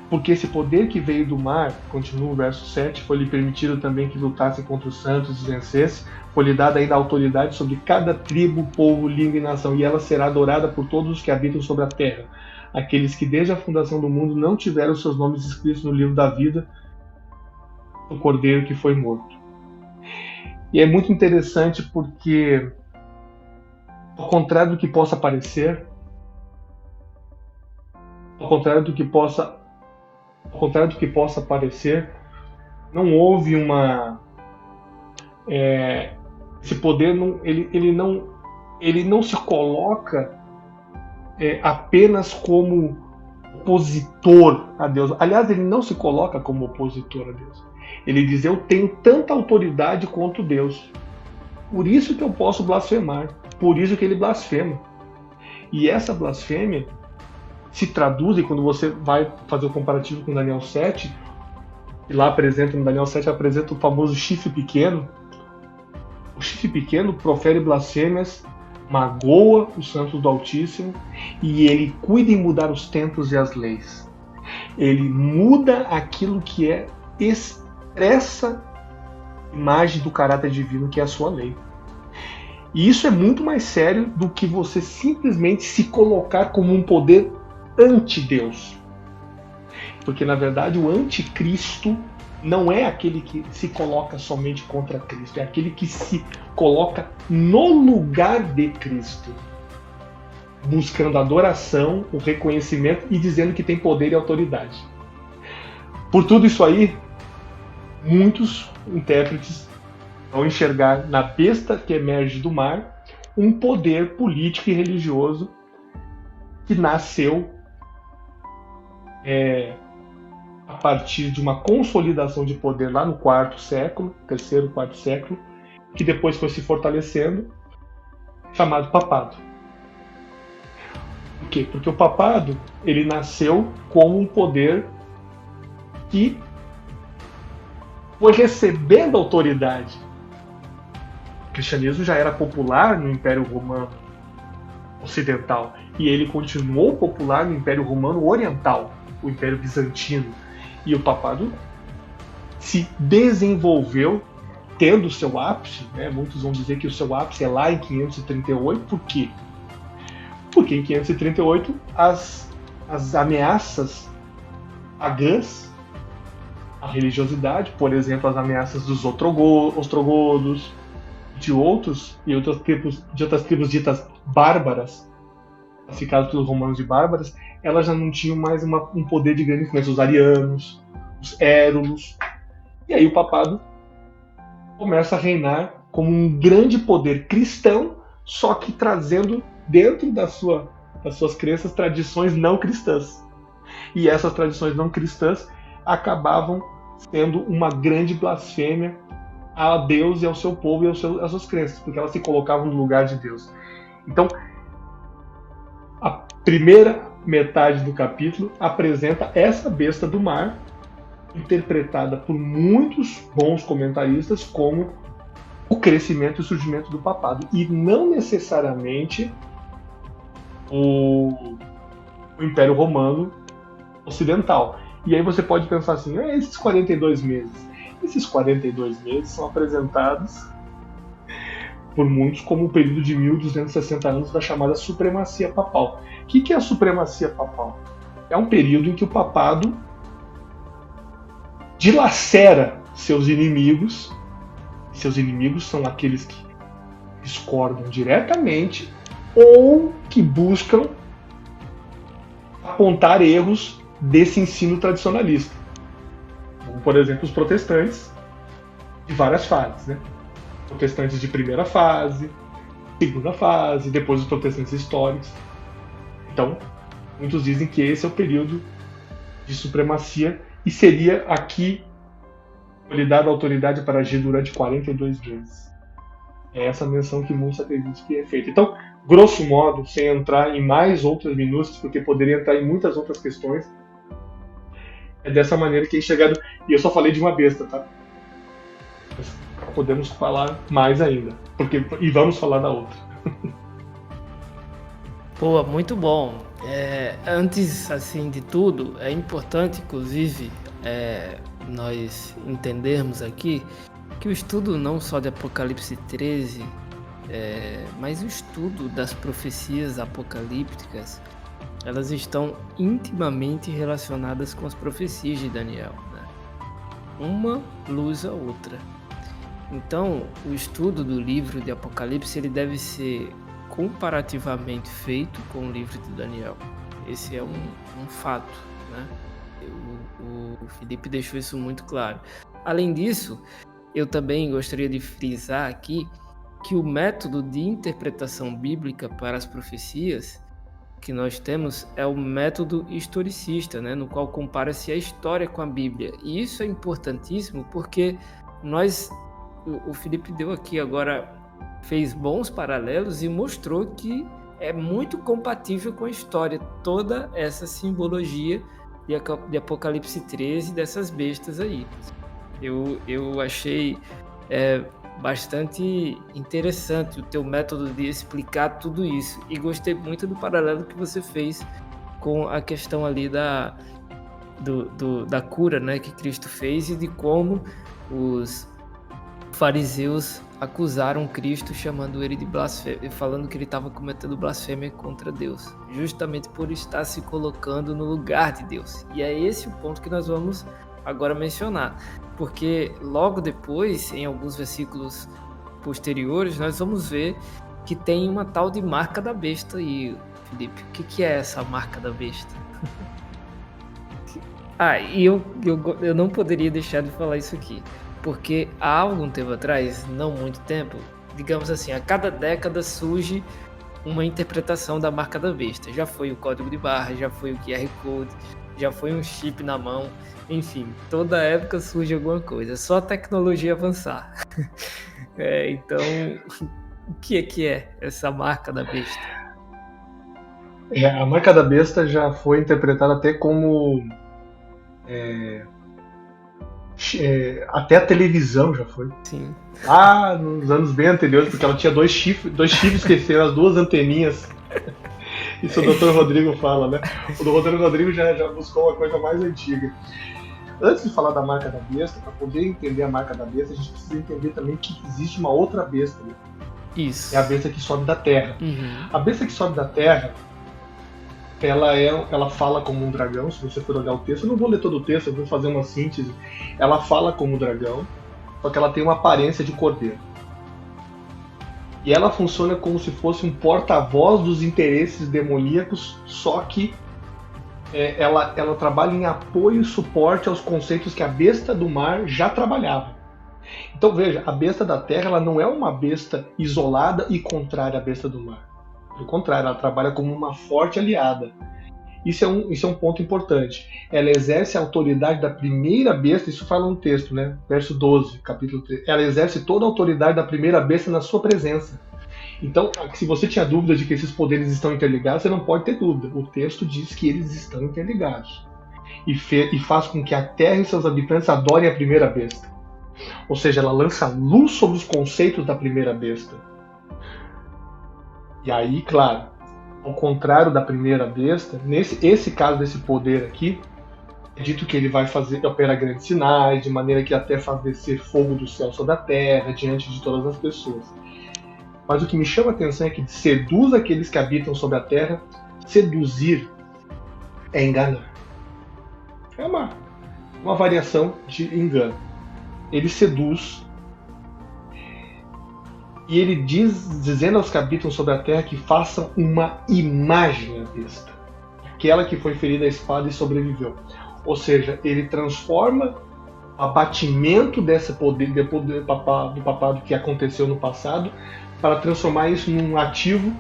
Porque esse poder que veio do mar, continua o verso 7, foi-lhe permitido também que lutasse contra os santos e vencesse, foi-lhe dada ainda autoridade sobre cada tribo, povo, língua e nação, e ela será adorada por todos os que habitam sobre a terra, aqueles que desde a fundação do mundo não tiveram seus nomes escritos no livro da vida do Cordeiro que foi morto. E é muito interessante porque, ao contrário do que possa parecer, não houve esse poder, ele não se coloca apenas como opositor a Deus. Aliás, ele não se coloca como opositor a Deus. Ele diz: eu tenho tanta autoridade quanto Deus. Por isso que eu posso blasfemar. Por isso que ele blasfema. E essa blasfêmia se traduz, e quando você vai fazer o comparativo com Daniel 7, e lá apresenta, no Daniel 7 apresenta o famoso chifre pequeno. O chifre pequeno profere blasfêmias, magoa os santos do Altíssimo, e ele cuida em mudar os tempos e as leis. Ele muda aquilo que é expressa imagem do caráter divino, que é a sua lei. E isso é muito mais sério do que você simplesmente se colocar como um poder anti-Deus. Porque, na verdade, o anticristo não é aquele que se coloca somente contra Cristo, é aquele que se coloca no lugar de Cristo, buscando adoração, o reconhecimento e dizendo que tem poder e autoridade. Por tudo isso aí, muitos intérpretes vão enxergar na besta que emerge do mar um poder político e religioso que nasceu a partir de uma consolidação de poder lá no terceiro, quarto século, que depois foi se fortalecendo, chamado papado. Por quê? Porque o papado, ele nasceu como um poder que foi recebendo autoridade. O cristianismo já era popular no Império Romano Ocidental, e ele continuou popular no Império Romano Oriental, o Império Bizantino. E o papado se desenvolveu, tendo seu ápice, né? Muitos vão dizer que o seu ápice é lá em 538. Por quê? Porque em 538 as ameaças pagãs à religiosidade, por exemplo, as ameaças dos ostrogodos, de outras tribos ditas bárbaras, classificadas pelos romanos de bárbaras, elas já não tinham mais um poder de grande influência. Os arianos, os érulos. E aí o papado começa a reinar como um grande poder cristão, só que trazendo dentro das suas crenças tradições não cristãs. E essas tradições não cristãs acabavam sendo uma grande blasfêmia a Deus e ao seu povo e às suas crenças, porque elas se colocavam no lugar de Deus. Então, a primeira metade do capítulo apresenta essa besta do mar, interpretada por muitos bons comentaristas como o crescimento e o surgimento do papado, e não necessariamente o Império Romano Ocidental. E aí você pode pensar assim, esses 42 meses. Esses 42 meses são apresentados por muitos como o período de 1260 anos da chamada supremacia papal. O que é a supremacia papal? É um período em que o papado dilacera seus inimigos. Seus inimigos são aqueles que discordam diretamente ou que buscam apontar erros desse ensino tradicionalista. Como, por exemplo, os protestantes de várias fases, né? Protestantes de primeira fase, segunda fase, depois os protestantes históricos. Então, muitos dizem que esse é o período de supremacia e seria aqui lhe dado autoridade para agir durante 42 meses. É essa menção que muitos acreditam que é feita. Então, grosso modo, sem entrar em mais outras minúcias, porque poderia entrar em muitas outras questões, é dessa maneira que é enxergado. E eu só falei de uma besta, tá? Mas podemos falar mais ainda, e vamos falar da outra. Pô, muito bom. Antes, assim, de tudo, é importante, inclusive, nós entendermos aqui que o estudo não só de Apocalipse 13, mas o estudo das profecias apocalípticas, elas estão intimamente relacionadas com as profecias de Daniel, né? Uma luz a outra. Então, o estudo do livro de Apocalipse ele deve ser comparativamente feito com o livro de Daniel. Esse é um fato, né? O Felipe deixou isso muito claro. Além disso, eu também gostaria de frisar aqui que o método de interpretação bíblica para as profecias que nós temos é o método historicista, né? No qual compara-se a história com a Bíblia. E isso é importantíssimo porque o Felipe deu aqui agora, fez bons paralelos e mostrou que é muito compatível com a história, toda essa simbologia de Apocalipse 13, dessas bestas aí. Eu achei bastante interessante o teu método de explicar tudo isso, e gostei muito do paralelo que você fez com a questão ali da cura, né, que Cristo fez, e de como os fariseus acusaram Cristo, chamando ele de blasfêmia, falando que ele estava cometendo blasfêmia contra Deus, justamente por estar se colocando no lugar de Deus. E é esse o ponto que nós vamos agora mencionar, porque logo depois, em alguns versículos posteriores, nós vamos ver que tem uma tal de marca da besta aí, Felipe. O que é essa marca da besta? E eu não poderia deixar de falar isso aqui, porque há algum tempo atrás, não muito tempo, digamos assim, a cada década surge uma interpretação da marca da besta. Já foi o código de barra, já foi o QR Code, já foi um chip na mão, enfim, toda época surge alguma coisa, só a tecnologia avançar. Então, o que é essa marca da besta? A marca da besta já foi interpretada até como... até a televisão já foi. Sim. Nos anos bem anteriores, porque ela tinha dois chifres que eram as duas anteninhas. Isso o Dr. Rodrigo fala, né? O Dr. Rodrigo já buscou uma coisa mais antiga. Antes de falar da marca da besta, para poder entender a marca da besta, a gente precisa entender também que existe uma outra besta, né? Isso. É a besta que sobe da terra. Uhum. A besta que sobe da terra, ela fala como um dragão. Se você for olhar o texto, eu não vou ler todo o texto, eu vou fazer uma síntese. Ela fala como um dragão, só que ela tem uma aparência de cordeiro. E ela funciona como se fosse um porta-voz dos interesses demoníacos, só que ela trabalha em apoio e suporte aos conceitos que a besta do mar já trabalhava. Então veja, a besta da terra ela não é uma besta isolada e contrária à besta do mar. Pelo contrário, ela trabalha como uma forte aliada. Isso é um ponto importante. Ela exerce a autoridade da primeira besta, isso fala no texto, né? Verso 12, capítulo 3. Ela exerce toda a autoridade da primeira besta na sua presença. Então, se você tinha dúvida de que esses poderes estão interligados, você não pode ter dúvida. O texto diz que eles estão interligados. E faz com que a Terra e seus habitantes adorem a primeira besta. Ou seja, ela lança luz sobre os conceitos da primeira besta. E aí, claro, ao contrário da primeira besta, esse caso desse poder aqui, é dito que ele vai operar grandes sinais, de maneira que até faz descer fogo do céu sobre a terra, diante de todas as pessoas. Mas o que me chama a atenção é que seduz aqueles que habitam sobre a terra. Seduzir é enganar. É uma variação de engano. Ele seduz e ele dizendo aos que habitam sobre a terra que façam uma imagem à besta, aquela que foi ferida à espada e sobreviveu. Ou seja, ele transforma o abatimento desse poder do papado que aconteceu no passado para transformar isso num ativo,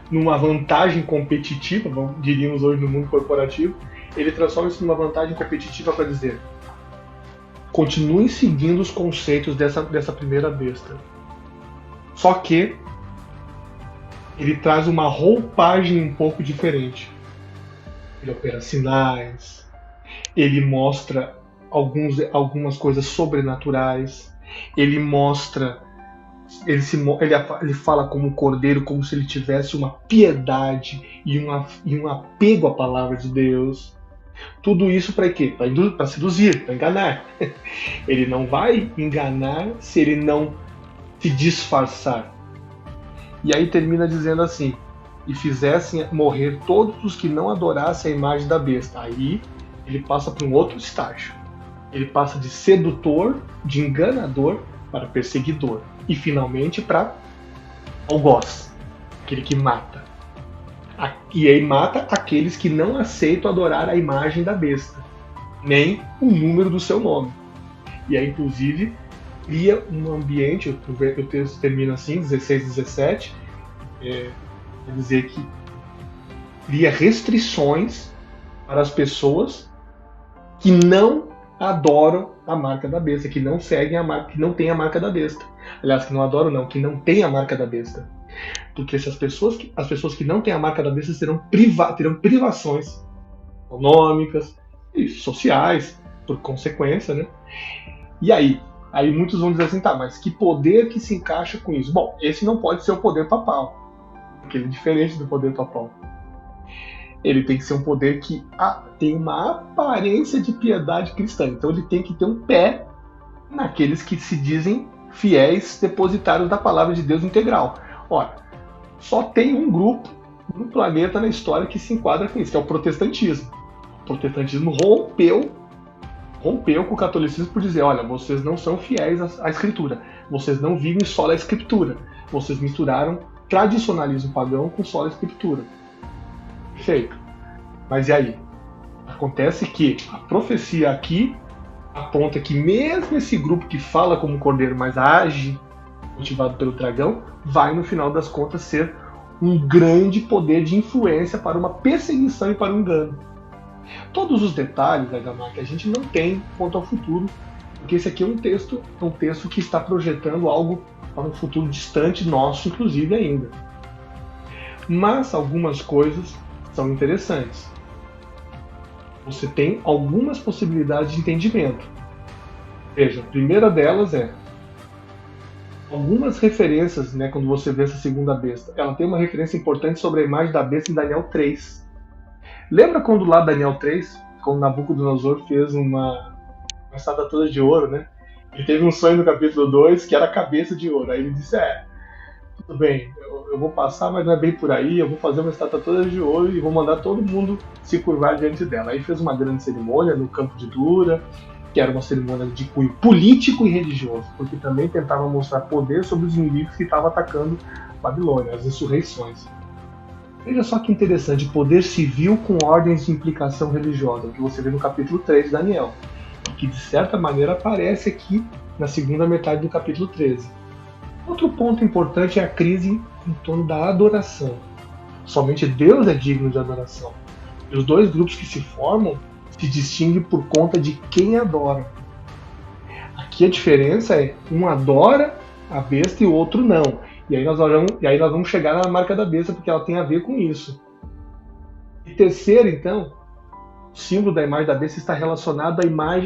numa vantagem competitiva, diríamos hoje no mundo corporativo. Ele transforma isso numa vantagem competitiva para dizer: continuem seguindo os conceitos dessa primeira besta. Só que ele traz uma roupagem um pouco diferente. Ele opera sinais, ele mostra algumas coisas sobrenaturais, ele fala como um cordeiro, como se ele tivesse uma piedade e um apego à palavra de Deus. Tudo isso para quê? Para seduzir, para enganar. Ele não vai enganar se ele não se disfarçar. E aí termina dizendo assim: e fizessem morrer todos os que não adorassem a imagem da besta. Aí ele passa para um outro estágio. Ele passa de sedutor, de enganador, para perseguidor. E finalmente para algoz, aquele que mata. E aí mata aqueles que não aceitam adorar a imagem da besta, nem o número do seu nome. E aí, inclusive, cria um ambiente, o texto termina assim, 16, 17, quer dizer que cria restrições para as pessoas que não adoram a marca da besta, que não seguem a marca, que não tem a marca da besta. Aliás, que não adoram não, que não tem a marca da besta. Porque se as pessoas que não têm a marca da besta terão privações econômicas e sociais, por consequência, né? E aí muitos vão dizer assim: tá, mas que poder que se encaixa com isso? Bom, esse não pode ser o poder papal, porque ele é diferente do poder papal. Ele tem que ser um poder que tem uma aparência de piedade cristã. Então ele tem que ter um pé naqueles que se dizem fiéis depositários da palavra de Deus integral. Ora, só tem um grupo no planeta, na história, que se enquadra com isso, que é o protestantismo. O protestantismo rompeu com o catolicismo por dizer: olha, vocês não são fiéis à Escritura, vocês não vivem só a Escritura, vocês misturaram tradicionalismo pagão com só a Escritura. Perfeito. Mas e aí? Acontece que a profecia aqui aponta que mesmo esse grupo que fala como um cordeiro, mas age motivado pelo dragão, vai no final das contas ser um grande poder de influência para uma perseguição e para um engano. Todos os detalhes, Agamar, que a gente não tem quanto ao futuro, porque esse aqui é um texto que está projetando algo para um futuro distante nosso, inclusive, ainda. Mas algumas coisas são interessantes. Você tem algumas possibilidades de entendimento. Veja, a primeira delas é algumas referências, né, quando você vê essa segunda besta. Ela tem uma referência importante sobre a imagem da besta em Daniel 3. Lembra quando lá Daniel 3, quando Nabucodonosor fez uma estátua toda de ouro, né? Ele teve um sonho no capítulo 2 que era a cabeça de ouro. Aí ele disse: tudo bem, eu vou passar, mas não é bem por aí, eu vou fazer uma estátua toda de ouro e vou mandar todo mundo se curvar diante dela. Aí fez uma grande cerimônia no campo de Dura, que era uma cerimônia de cunho político e religioso, porque também tentava mostrar poder sobre os inimigos que estavam atacando Babilônia, as insurreições. Veja só que interessante, poder civil com ordens de implicação religiosa, que você vê no capítulo 3 de Daniel, que de certa maneira aparece aqui na segunda metade do capítulo 13. Outro ponto importante é a crise em torno da adoração. Somente Deus é digno de adoração. E os dois grupos que se formam se distinguem por conta de quem adora. Aqui a diferença é: um adora a besta e o outro não. E aí nós vamos chegar na marca da besta, porque ela tem a ver com isso. E terceiro, então, o símbolo da imagem da besta está relacionado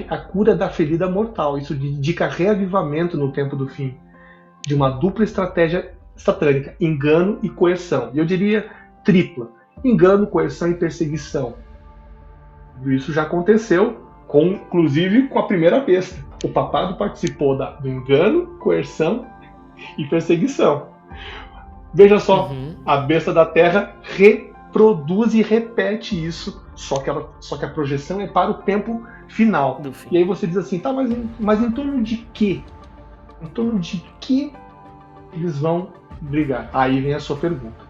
à cura da ferida mortal. Isso indica reavivamento no tempo do fim, de uma dupla estratégia satânica, engano e coerção. E eu diria tripla: engano, coerção e perseguição. Isso já aconteceu, inclusive com a primeira besta. O papado participou do engano, coerção e perseguição. Veja só, a besta da terra reproduz e repete isso, só que a projeção é para o tempo final. E aí você diz assim, tá, mas em torno de quê? Em torno de que eles vão brigar? Aí vem a sua pergunta.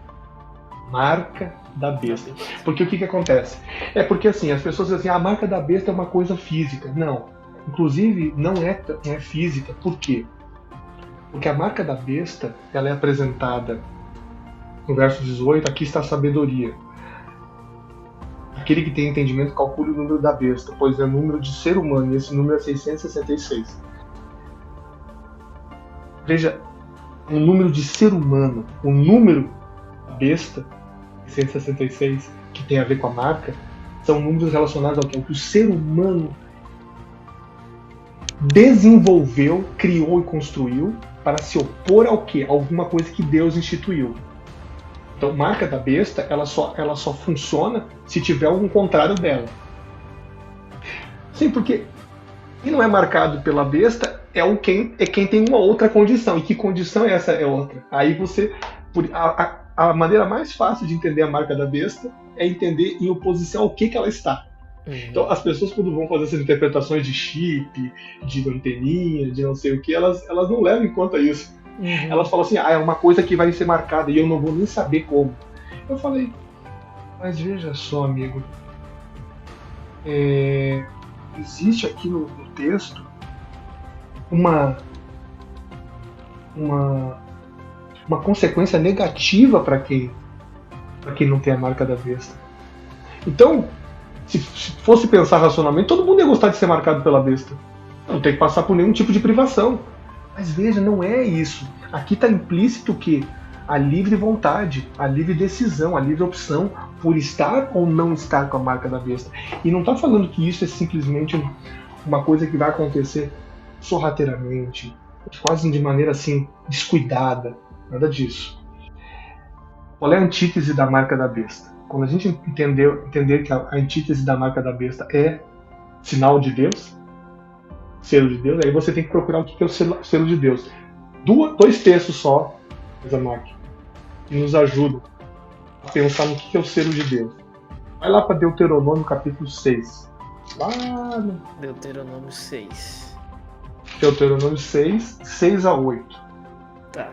Marca da besta. Porque o que acontece? É porque assim, as pessoas dizem assim, a marca da besta é uma coisa física. Não. Inclusive, não é física. Por quê? Porque a marca da besta, ela é apresentada no verso 18, aqui está a sabedoria. Aquele que tem entendimento calcule o número da besta, pois é o número de ser humano, e esse número é 666. Veja, o número de ser humano, o número da besta, 666, que tem a ver com a marca, são números relacionados ao que o ser humano desenvolveu, criou e construiu para se opor ao quê? Alguma coisa que Deus instituiu. Então, marca da besta, ela só funciona se tiver algum contrário dela. Sim, porque quem não é marcado pela besta é quem tem uma outra condição. E que condição essa é outra? Aí você... A maneira mais fácil de entender a marca da besta é entender em oposição ao que ela está. Então, as pessoas, quando vão fazer essas interpretações de chip, de anteninha, de não sei o que, elas não levam em conta isso. Elas falam assim, é uma coisa que vai ser marcada e eu não vou nem saber como. Eu falei, mas veja só, amigo, existe aqui no texto uma consequência negativa para quem não tem a marca da besta. Então, se fosse pensar racionalmente, todo mundo ia gostar de ser marcado pela besta. Não tem que passar por nenhum tipo de privação. Mas veja, não é isso. Aqui está implícito que a livre vontade, a livre decisão, a livre opção por estar ou não estar com a marca da besta. E não está falando que isso é simplesmente uma coisa que vai acontecer sorrateiramente, quase de maneira assim, descuidada. Nada disso. Qual é a antítese da marca da besta? Quando a gente entender que a antítese da marca da besta é sinal de Deus, selo de Deus, aí você tem que procurar o que é o selo de Deus. Dois textos só, Zamak, que nos ajudam a pensar no que é o selo de Deus. Vai lá para Deuteronômio capítulo 6. Lá no Deuteronômio 6. Deuteronômio 6, 6 a 8. Tá.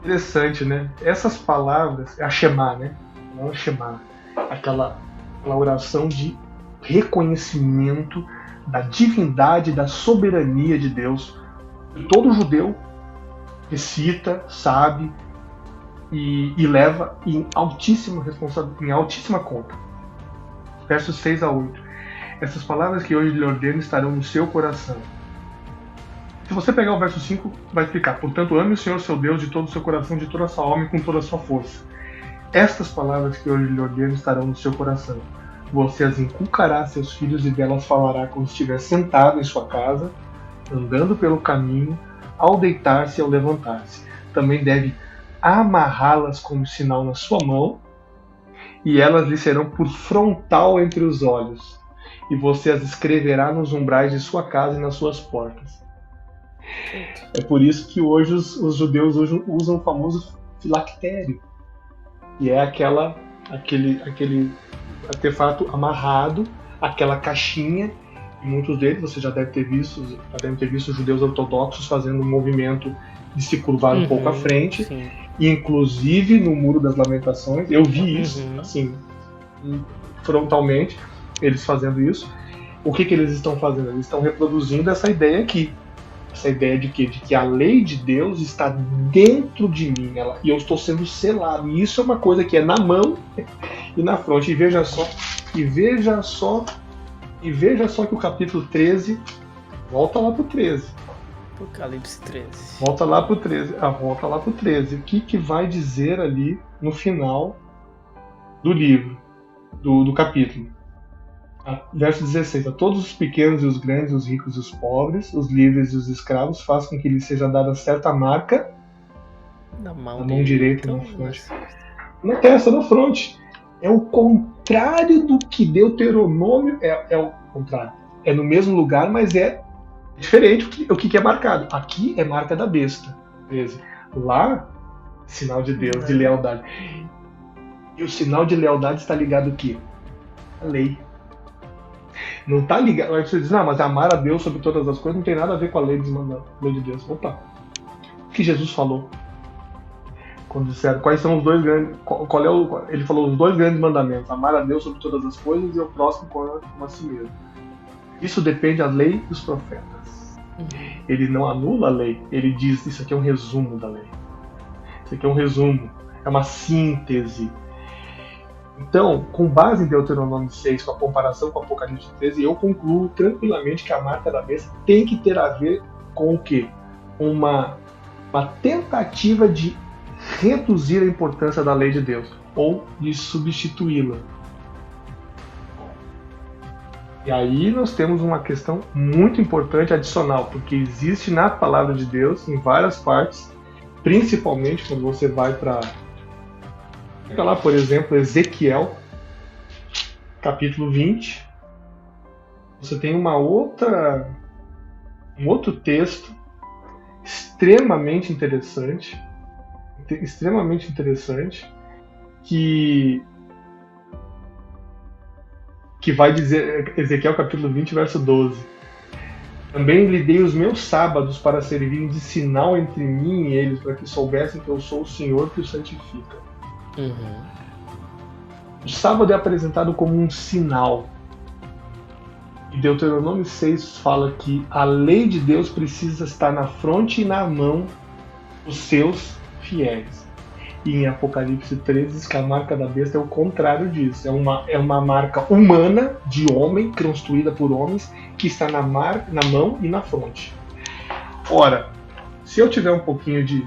Interessante, né? Essas palavras, é a Shema, né? Não é a Shema. Aquela oração de reconhecimento da divindade, da soberania de Deus. Todo judeu recita, sabe e leva em altíssima responsabilidade, em altíssima conta. Versos 6 a 8. Essas palavras que hoje lhe ordeno estarão no seu coração. Se você pegar o verso 5, vai explicar. Portanto, ame o Senhor seu Deus de todo o seu coração, de toda a sua alma e com toda a sua força. Estas palavras que hoje lhe ordeno estarão no seu coração. Você as inculcará a seus filhos e delas falará quando estiver sentado em sua casa, andando pelo caminho, ao deitar-se e ao levantar-se. Também deve amarrá-las como sinal na sua mão, e elas lhe serão por frontal entre os olhos. E você as escreverá nos umbrais de sua casa e nas suas portas. É por isso que hoje os judeus usam o famoso filactério, que é aquele artefato amarrado, aquela caixinha. E muitos deles você já devem ter visto os judeus ortodoxos fazendo um movimento de se curvar um pouco à frente. Sim. E inclusive no Muro das Lamentações, eu vi isso, assim, frontalmente, eles fazendo isso. O que eles estão fazendo? Eles estão reproduzindo essa ideia aqui. Essa ideia de quê? De que a lei de Deus está dentro de mim, e eu estou sendo selado. E isso é uma coisa que é na mão e na fronte. E veja só que o capítulo 13, volta lá para o 13. Apocalipse 13. Volta lá pro 13. Volta lá pro 13. O que vai dizer ali no final do livro, do capítulo? Verso 16. A todos os pequenos e os grandes, os ricos e os pobres, os livres e os escravos, faça com que lhes seja dada certa marca na mão direita e na fronte. Na testa, na fronte. É o contrário do que Deuteronômio é o contrário. É no mesmo lugar, mas é diferente o que é marcado. Aqui é marca da besta. 13. Lá, sinal de Deus, de lealdade. E o sinal de lealdade está ligado o quê? A lei. Não está ligado. Aí você diz, não, mas amar a Deus sobre todas as coisas não tem nada a ver com a lei de Deus. Opa. O que Jesus falou? Quando disseram quais são os dois grandes. Ele falou os dois grandes mandamentos: amar a Deus sobre todas as coisas e o próximo como a si mesmo. Isso depende da lei dos profetas. Ele não anula a lei, ele diz: isso aqui é um resumo da lei. Isso aqui é um resumo, é uma síntese. Então, com base em Deuteronômio 6, com a comparação com Apocalipse 13, eu concluo tranquilamente que a marca da besta tem que ter a ver com o quê? Uma tentativa de reduzir a importância da lei de Deus ou de substituí-la. E aí nós temos uma questão muito importante adicional, porque existe na palavra de Deus em várias partes, principalmente quando você vai para lá, por exemplo, Ezequiel, capítulo 20, você tem um outro texto extremamente interessante que vai dizer, Ezequiel capítulo 20, verso 12. Também lhe dei os meus sábados para servirem de sinal entre mim e eles, para que soubessem que eu sou o Senhor que os santifica. O sábado é apresentado como um sinal. E Deuteronômio 6 fala que a lei de Deus precisa estar na fronte e na mão dos seus fiéis. E em Apocalipse 13 diz que a marca da besta é o contrário disso. É uma marca humana, de homem, construída por homens, que está na mão e na fronte. Ora, se eu tiver um pouquinho de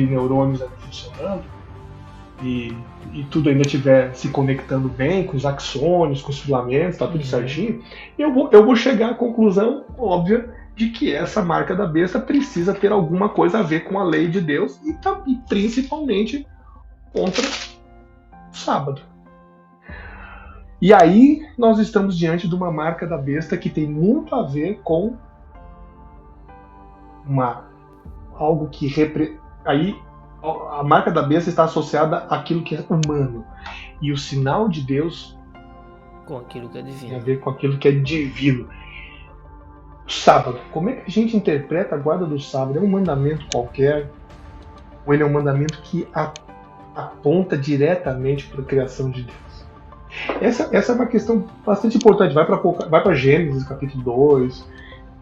neurônios ali funcionando, e tudo ainda estiver se conectando bem com os axônios, com os filamentos, está tudo certinho, eu vou chegar à conclusão óbvia de que essa marca da besta precisa ter alguma coisa a ver com a lei de Deus e principalmente contra o sábado. E aí nós estamos diante de uma marca da besta que tem muito a ver com algo que aí a marca da besta está associada àquilo que é humano. E o sinal de Deus com aquilo que é divino. Tem a ver com aquilo que é divino. O sábado. Como é que a gente interpreta a guarda do sábado? É um mandamento qualquer? Ou ele é um mandamento que aponta diretamente para a criação de Deus? Essa é uma questão bastante importante. Vai para Gênesis, capítulo 2,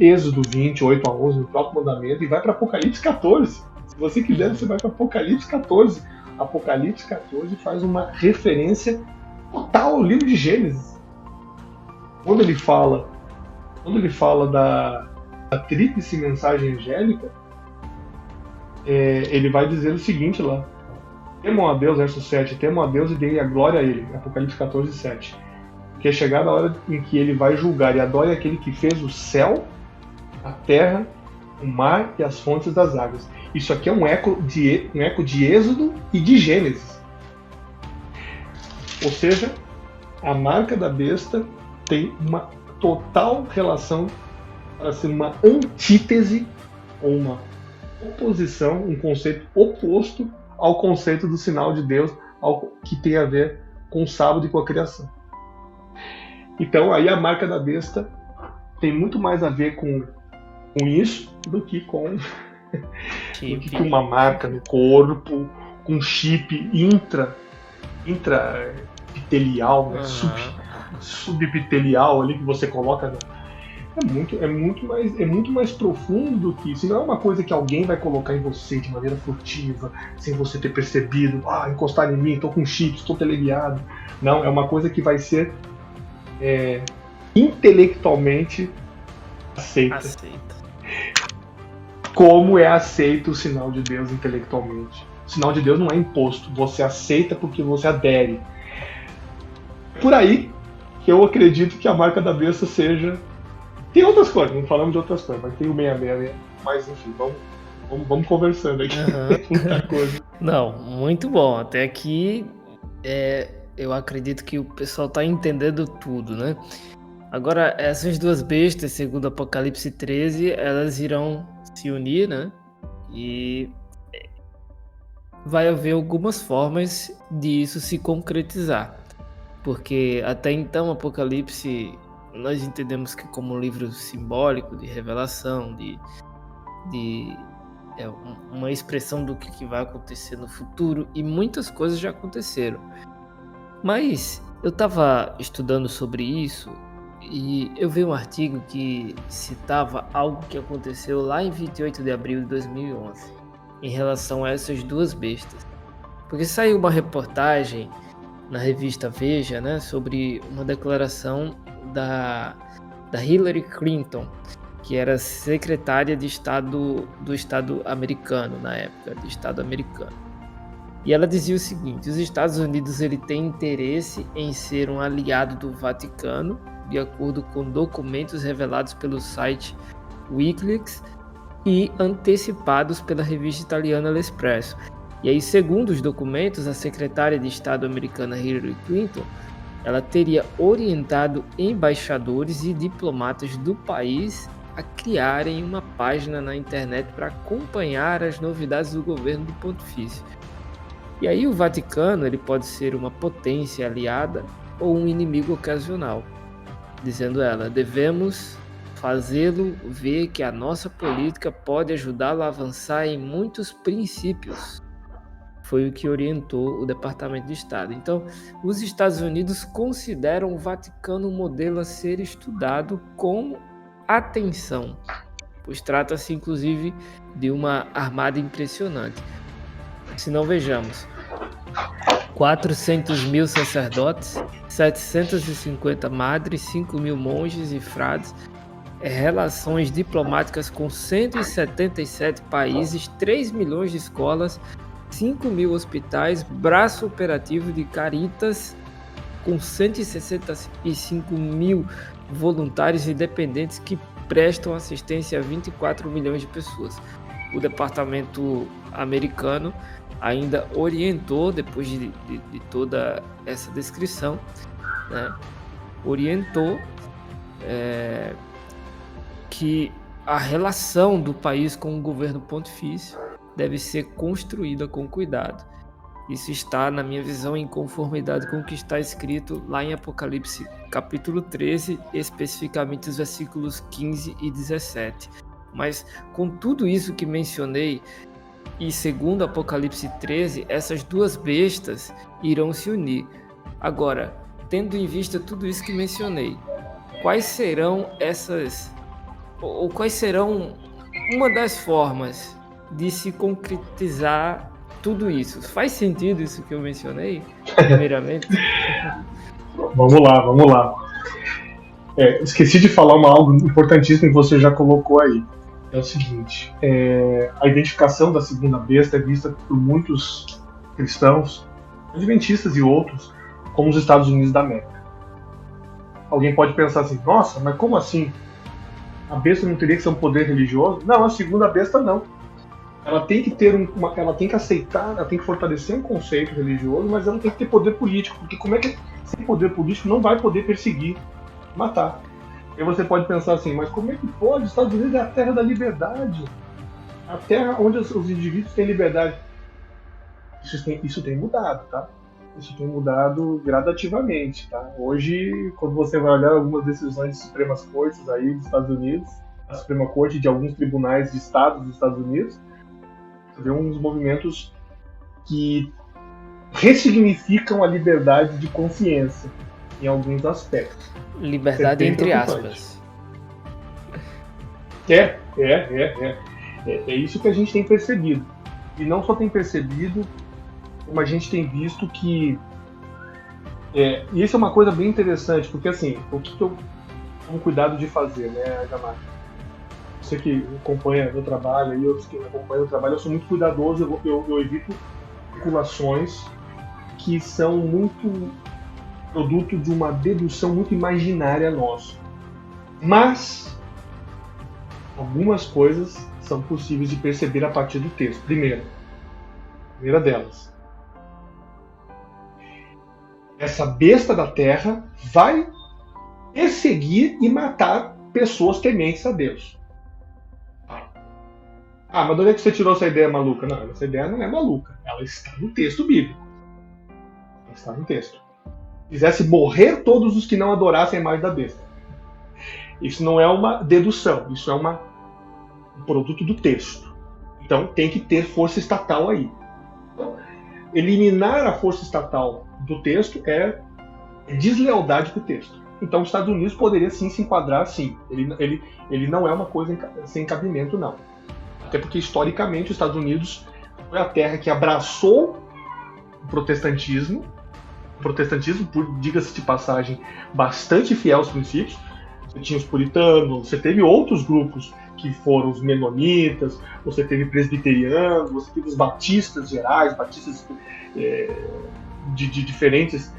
Êxodo 20, 8 a 11, no próprio mandamento, e vai para Apocalipse 14. Se você quiser, você vai para Apocalipse 14. Apocalipse 14 faz uma referência total ao livro de Gênesis. Quando ele fala da tríplice mensagem angélica, ele vai dizer o seguinte lá: temam a Deus, verso 7, temam a Deus e deem a glória a Ele, Apocalipse 14, 7. Porque é chegada a hora em que Ele vai julgar, e adore aquele que fez o céu, a terra, o mar e as fontes das águas. Isso aqui é um eco de Êxodo e de Gênesis. Ou seja, a marca da besta tem uma total relação para ser uma antítese ou uma oposição, um conceito oposto ao conceito do sinal de Deus, que tem a ver com o sábado e com a criação. Então aí a marca da besta tem muito mais a ver com isso do que com uma marca no corpo, com chip intraepitelial, né? Subepitelial ali que você coloca. É muito mais profundo do que isso. Não é uma coisa que alguém vai colocar em você de maneira furtiva, sem você ter percebido. Encostar em mim, estou com chip, estou teleguiado. Não, é uma coisa que vai ser intelectualmente aceita. como é aceito o sinal de Deus intelectualmente. O sinal de Deus não é imposto, você aceita porque você adere. Por aí que eu acredito que a marca da besta seja... Tem outras coisas, não falamos de outras coisas, mas tem o 666, mas enfim, vamos conversando aqui. Muita coisa. Não, muito bom. Até aqui eu acredito que o pessoal está entendendo tudo, né? Agora, essas duas bestas, segundo Apocalipse 13, elas irão se unir, né? E vai haver algumas formas de isso se concretizar. Porque até então, Apocalipse, nós entendemos que como um livro simbólico, de revelação, uma expressão do que vai acontecer no futuro, e muitas coisas já aconteceram. Mas eu estava estudando sobre isso e eu vi um artigo que citava algo que aconteceu lá em 28 de abril de 2011 em relação a essas duas bestas. Porque saiu uma reportagem na revista Veja, né, sobre uma declaração da Hillary Clinton, que era secretária de Estado do Estado americano na época, do Estado americano. E ela dizia o seguinte: os Estados Unidos ele tem interesse em ser um aliado do Vaticano, de acordo com documentos revelados pelo site Wikileaks e antecipados pela revista italiana L'Espresso. E aí, segundo os documentos, a secretária de Estado americana Hillary Clinton, ela teria orientado embaixadores e diplomatas do país a criarem uma página na internet para acompanhar as novidades do governo do Pontifício. E aí o Vaticano ele pode ser uma potência aliada ou um inimigo ocasional. Dizendo ela, devemos fazê-lo ver que a nossa política pode ajudá-lo a avançar em muitos princípios. Foi o que orientou o Departamento de Estado. Então, os Estados Unidos consideram o Vaticano um modelo a ser estudado com atenção, pois trata-se inclusive de uma armada impressionante. Se não, vejamos: 400 mil sacerdotes, 750 madres, 5 mil monges e frades, relações diplomáticas com 177 países, 3 milhões de escolas, 5 mil hospitais, braço operativo de Caritas com 165 mil voluntários e dependentes que prestam assistência a 24 milhões de pessoas. O departamento americano ainda orientou, depois de toda essa descrição, né, orientou que a relação do país com o governo pontifício deve ser construída com cuidado. Isso está, na minha visão, em conformidade com o que está escrito lá em Apocalipse capítulo 13, especificamente os versículos 15 e 17. Mas com tudo isso que mencionei, e segundo Apocalipse 13, essas duas bestas irão se unir. Agora, tendo em vista tudo isso que mencionei, quais serão uma das formas de se concretizar tudo isso? Faz sentido isso que eu mencionei, primeiramente? Vamos lá. Esqueci de falar algo importantíssimo que você já colocou aí. É o seguinte, a identificação da segunda besta é vista por muitos cristãos, adventistas e outros, como os Estados Unidos da América. Alguém pode pensar assim: nossa, mas como assim? A besta não teria que ser um poder religioso? Não, a segunda besta não. Ela tem que ter ela tem que aceitar, ela tem que fortalecer um conceito religioso, mas ela tem que ter poder político, porque como é que sem poder político não vai poder perseguir, matar? E você pode pensar assim: mas como é que pode? Os Estados Unidos é a terra da liberdade, a terra onde os indivíduos têm liberdade. Isso tem mudado, tá? Isso tem mudado gradativamente, tá? Hoje, quando você vai olhar algumas decisões de Supremas Cortes aí dos Estados Unidos, a Suprema Corte de alguns tribunais de Estado dos Estados Unidos, você vê uns movimentos que ressignificam a liberdade de consciência em alguns aspectos. Liberdade entre aspas. É isso que a gente tem percebido. E não só tem percebido, como a gente tem visto que... E isso é uma coisa bem interessante, porque assim, o que eu tomo cuidado de fazer, né, Jamar? Você que acompanha meu trabalho e outros que acompanham o trabalho, eu sou muito cuidadoso, eu evito especulações que são muito produto de uma dedução muito imaginária nossa. Mas algumas coisas são possíveis de perceber a partir do texto. Primeira delas, essa besta da terra vai perseguir e matar pessoas tementes a Deus. Mas de onde é que você tirou essa ideia maluca? Não, essa ideia não é maluca. Ela está no texto bíblico. Ela está no texto. Fizesse morrer todos os que não adorassem a imagem da besta. Isso não é uma dedução, isso é um produto do texto. Então tem que ter força estatal aí. Então, eliminar a força estatal do texto é deslealdade com o texto. Então os Estados Unidos poderia sim se enquadrar assim. Ele não é uma coisa sem cabimento, não. Até porque historicamente os Estados Unidos foi a terra que abraçou o protestantismo, por, diga-se de passagem, bastante fiel aos princípios. Você tinha os puritanos, você teve outros grupos que foram os menonitas, você teve presbiterianos, você teve os batistas gerais, batistas de diferentes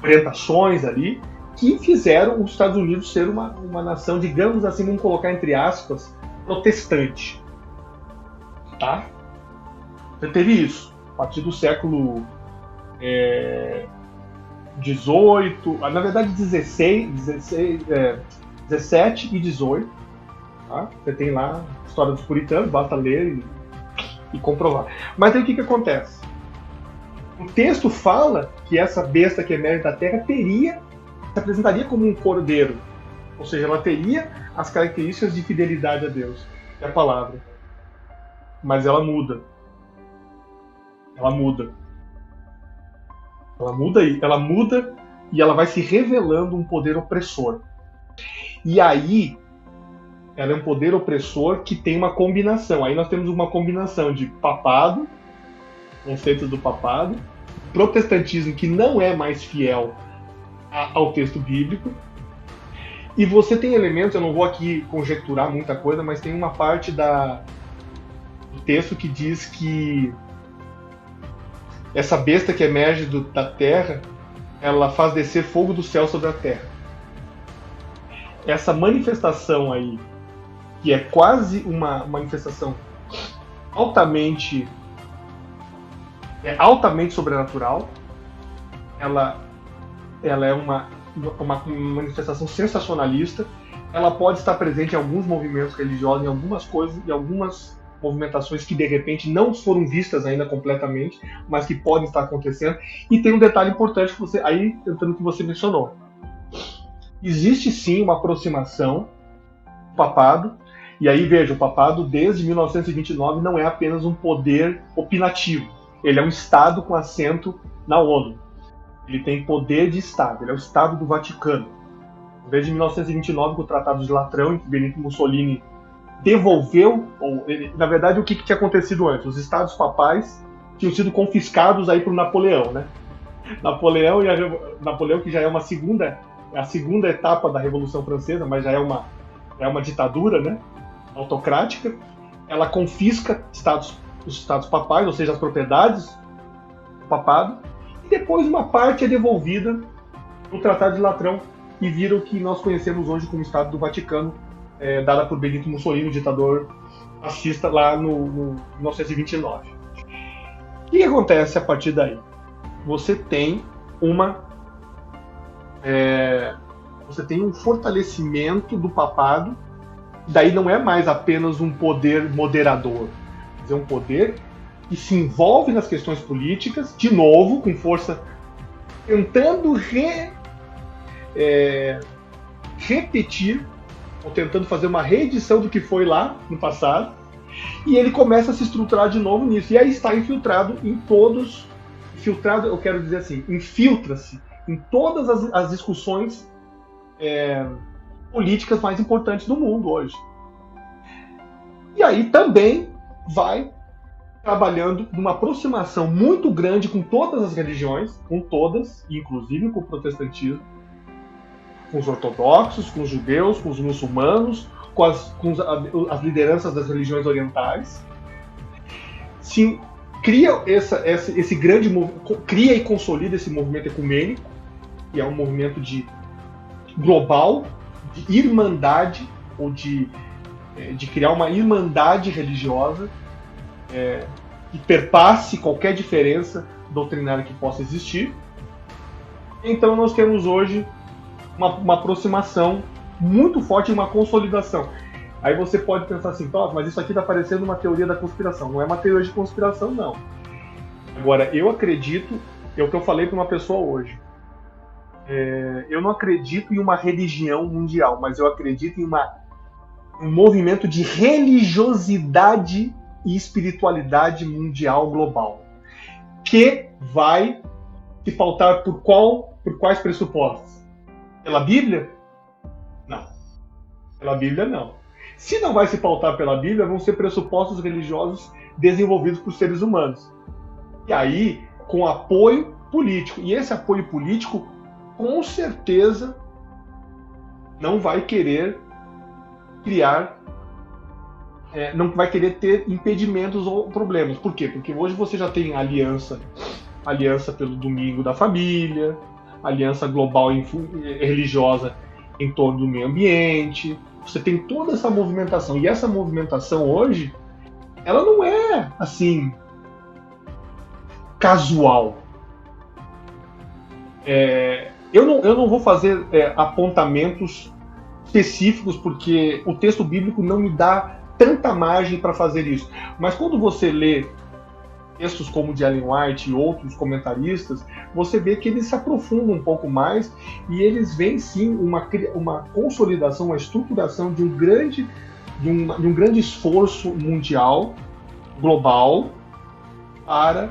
orientações ali, que fizeram os Estados Unidos ser uma nação, digamos assim, vamos colocar entre aspas, protestante. Tá? Você teve isso a partir do século 18, na verdade 17 e 18. Tá? Você tem lá a história dos puritanos, basta ler e comprovar. Mas aí o que acontece? O texto fala que essa besta que emerge da terra se apresentaria como um cordeiro. Ou seja, ela teria as características de fidelidade a Deus, que é a palavra. Mas ela muda. Ela muda e ela vai se revelando um poder opressor. E aí, ela é um poder opressor que tem uma combinação. Aí nós temos uma combinação de papado, conceitos do papado, protestantismo que não é mais fiel ao texto bíblico, e você tem elementos, eu não vou aqui conjecturar muita coisa, mas tem uma parte do texto que diz que essa besta que emerge da terra, ela faz descer fogo do céu sobre a terra. Essa manifestação aí, que é quase uma manifestação altamente sobrenatural, ela é uma manifestação sensacionalista. Ela pode estar presente em alguns movimentos religiosos, em algumas coisas, em algumas movimentações que de repente não foram vistas ainda completamente, mas que podem estar acontecendo. E tem um detalhe importante que você, aí entrando no que você mencionou. Existe sim uma aproximação do papado, e aí veja, o papado desde 1929 não é apenas um poder opinativo, ele é um Estado com assento na ONU. Ele tem poder de Estado, ele é o Estado do Vaticano. Desde 1929, com o Tratado de Latrão, em que Benito Mussolini devolveu, na verdade, o que tinha acontecido antes? Os Estados papais tinham sido confiscados aí por Napoleão, né? Napoleão, que já é a segunda etapa da Revolução Francesa, mas já é uma ditadura, né? Autocrática. Ela confisca os Estados papais, ou seja, as propriedades do papado, e depois uma parte é devolvida no Tratado de Latrão e vira o que nós conhecemos hoje como Estado do Vaticano, dada por Benito Mussolini, o ditador fascista, lá no 1929. O que acontece a partir daí? Você tem um fortalecimento do papado, daí não é mais apenas um poder moderador, mas é um poder que se envolve nas questões políticas, de novo, com força, tentando repetir, ou tentando fazer uma reedição do que foi lá no passado, e ele começa a se estruturar de novo nisso. E aí está infiltrado em todos, eu quero dizer assim, infiltra-se em todas as discussões políticas mais importantes do mundo hoje. E aí também vai trabalhando numa aproximação muito grande com todas as religiões, com todas, inclusive com o protestantismo, com os ortodoxos, com os judeus, com os muçulmanos, com as lideranças das religiões orientais. Sim, cria esse grande cria e consolida esse movimento ecumênico, que é um movimento global, de irmandade, ou de criar uma irmandade religiosa que perpasse qualquer diferença doutrinária que possa existir. Então nós temos hoje uma aproximação muito forte, uma consolidação. Aí você pode pensar assim, mas isso aqui está parecendo uma teoria da conspiração. Não é uma teoria de conspiração, não. Agora, eu acredito, é o que eu falei para uma pessoa hoje. Eu não acredito em uma religião mundial, mas eu acredito em um movimento de religiosidade e espiritualidade mundial global, que vai se pautar por quais pressupostos? Pela Bíblia? Não. Pela Bíblia, não. Se não vai se pautar pela Bíblia, vão ser pressupostos religiosos desenvolvidos por seres humanos. E aí, com apoio político. E esse apoio político, com certeza, não vai querer criar, não vai querer ter impedimentos ou problemas. Por quê? Porque hoje você já tem aliança pelo Domingo da Família, aliança global religiosa em torno do meio ambiente. Você tem toda essa movimentação. E essa movimentação hoje, ela não é, assim, casual. Eu não vou fazer apontamentos específicos, porque o texto bíblico não me dá tanta margem para fazer isso. Mas quando você lê textos como o de Ellen White e outros comentaristas, você vê que eles se aprofundam um pouco mais e eles veem sim uma consolidação, uma estruturação de um grande esforço mundial, global, para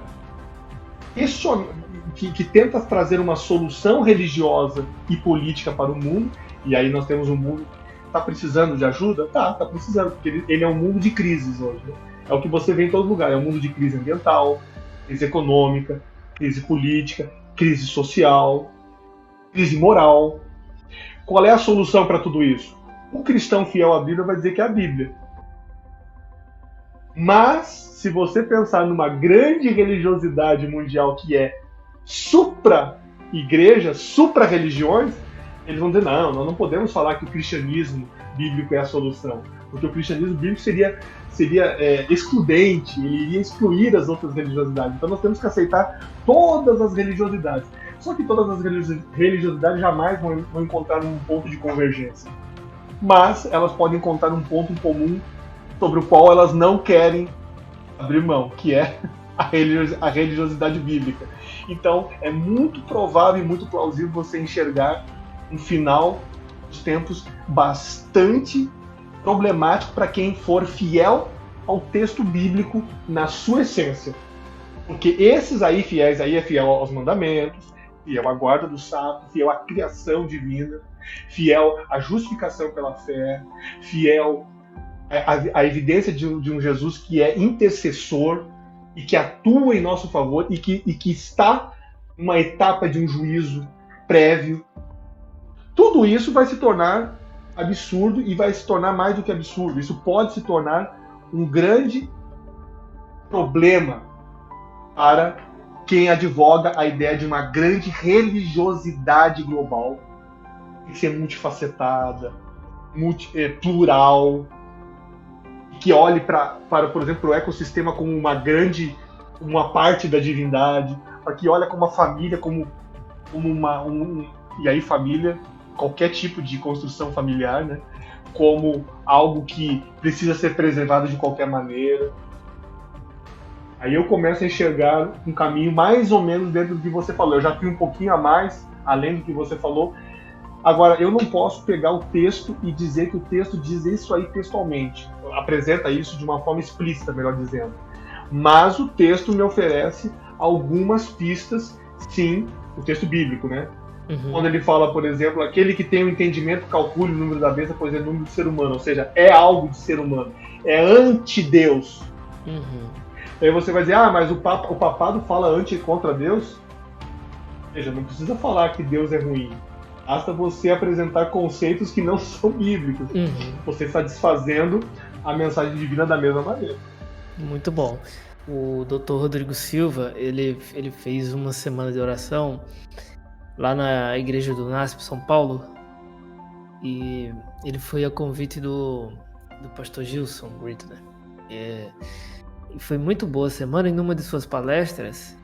que tenta trazer uma solução religiosa e política para o mundo. E aí nós temos um mundo que está precisando de ajuda? Tá precisando, porque ele é um mundo de crises hoje, né? É o que você vê em todo lugar. É um mundo de crise ambiental, crise econômica, crise política, crise social, crise moral. Qual é a solução para tudo isso? O cristão fiel à Bíblia vai dizer que é a Bíblia. Mas, se você pensar numa grande religiosidade mundial que é supra-igreja, supra-religiões, eles vão dizer, não, nós não podemos falar que o cristianismo bíblico é a solução. Porque o cristianismo bíblico seria excludente, ele iria excluir as outras religiosidades. Então nós temos que aceitar todas as religiosidades. Só que todas as religiosidades jamais vão encontrar um ponto de convergência. Mas elas podem encontrar um ponto em comum sobre o qual elas não querem abrir mão, que é a religiosidade bíblica. Então é muito provável e muito plausível você enxergar um final dos tempos bastante problemático para quem for fiel ao texto bíblico na sua essência. Porque esses aí fiéis aí é fiel aos mandamentos, fiel à guarda do sábado, fiel à criação divina, fiel à justificação pela fé, fiel à evidência de um Jesus que é intercessor e que atua em nosso favor e que está numa etapa de um juízo prévio. Tudo isso vai se tornar absurdo e vai se tornar mais do que absurdo. Isso pode se tornar um grande problema para quem advoga a ideia de uma grande religiosidade global, que tem que ser multifacetada, plural, que olhe para, por exemplo, o ecossistema como uma parte da divindade, para que olhe como a família, e aí família, qualquer tipo de construção familiar, né, como algo que precisa ser preservado de qualquer maneira. Aí eu começo a enxergar um caminho mais ou menos dentro do que você falou. Eu já fui um pouquinho a mais, além do que você falou. Agora, eu não posso pegar o texto e dizer que o texto diz isso aí textualmente. Apresenta isso de uma forma explícita, melhor dizendo. Mas o texto me oferece algumas pistas, sim, o texto bíblico, né? Uhum. Quando ele fala, por exemplo, aquele que tem o entendimento calcule o número da besta, pois é o número do ser humano. Ou seja, é algo de ser humano. É anti-Deus. Uhum. Aí você vai dizer, mas o papado fala anti e contra Deus? Ou seja, não precisa falar que Deus é ruim. Basta você apresentar conceitos que não são bíblicos. Você está desfazendo a mensagem divina da mesma maneira. Muito bom. O Dr. Rodrigo Silva, ele fez uma semana de oração lá na igreja do NASP, São Paulo, e ele foi a convite do pastor Gilson Brittner. E foi muito boa a semana, e numa de suas palestras,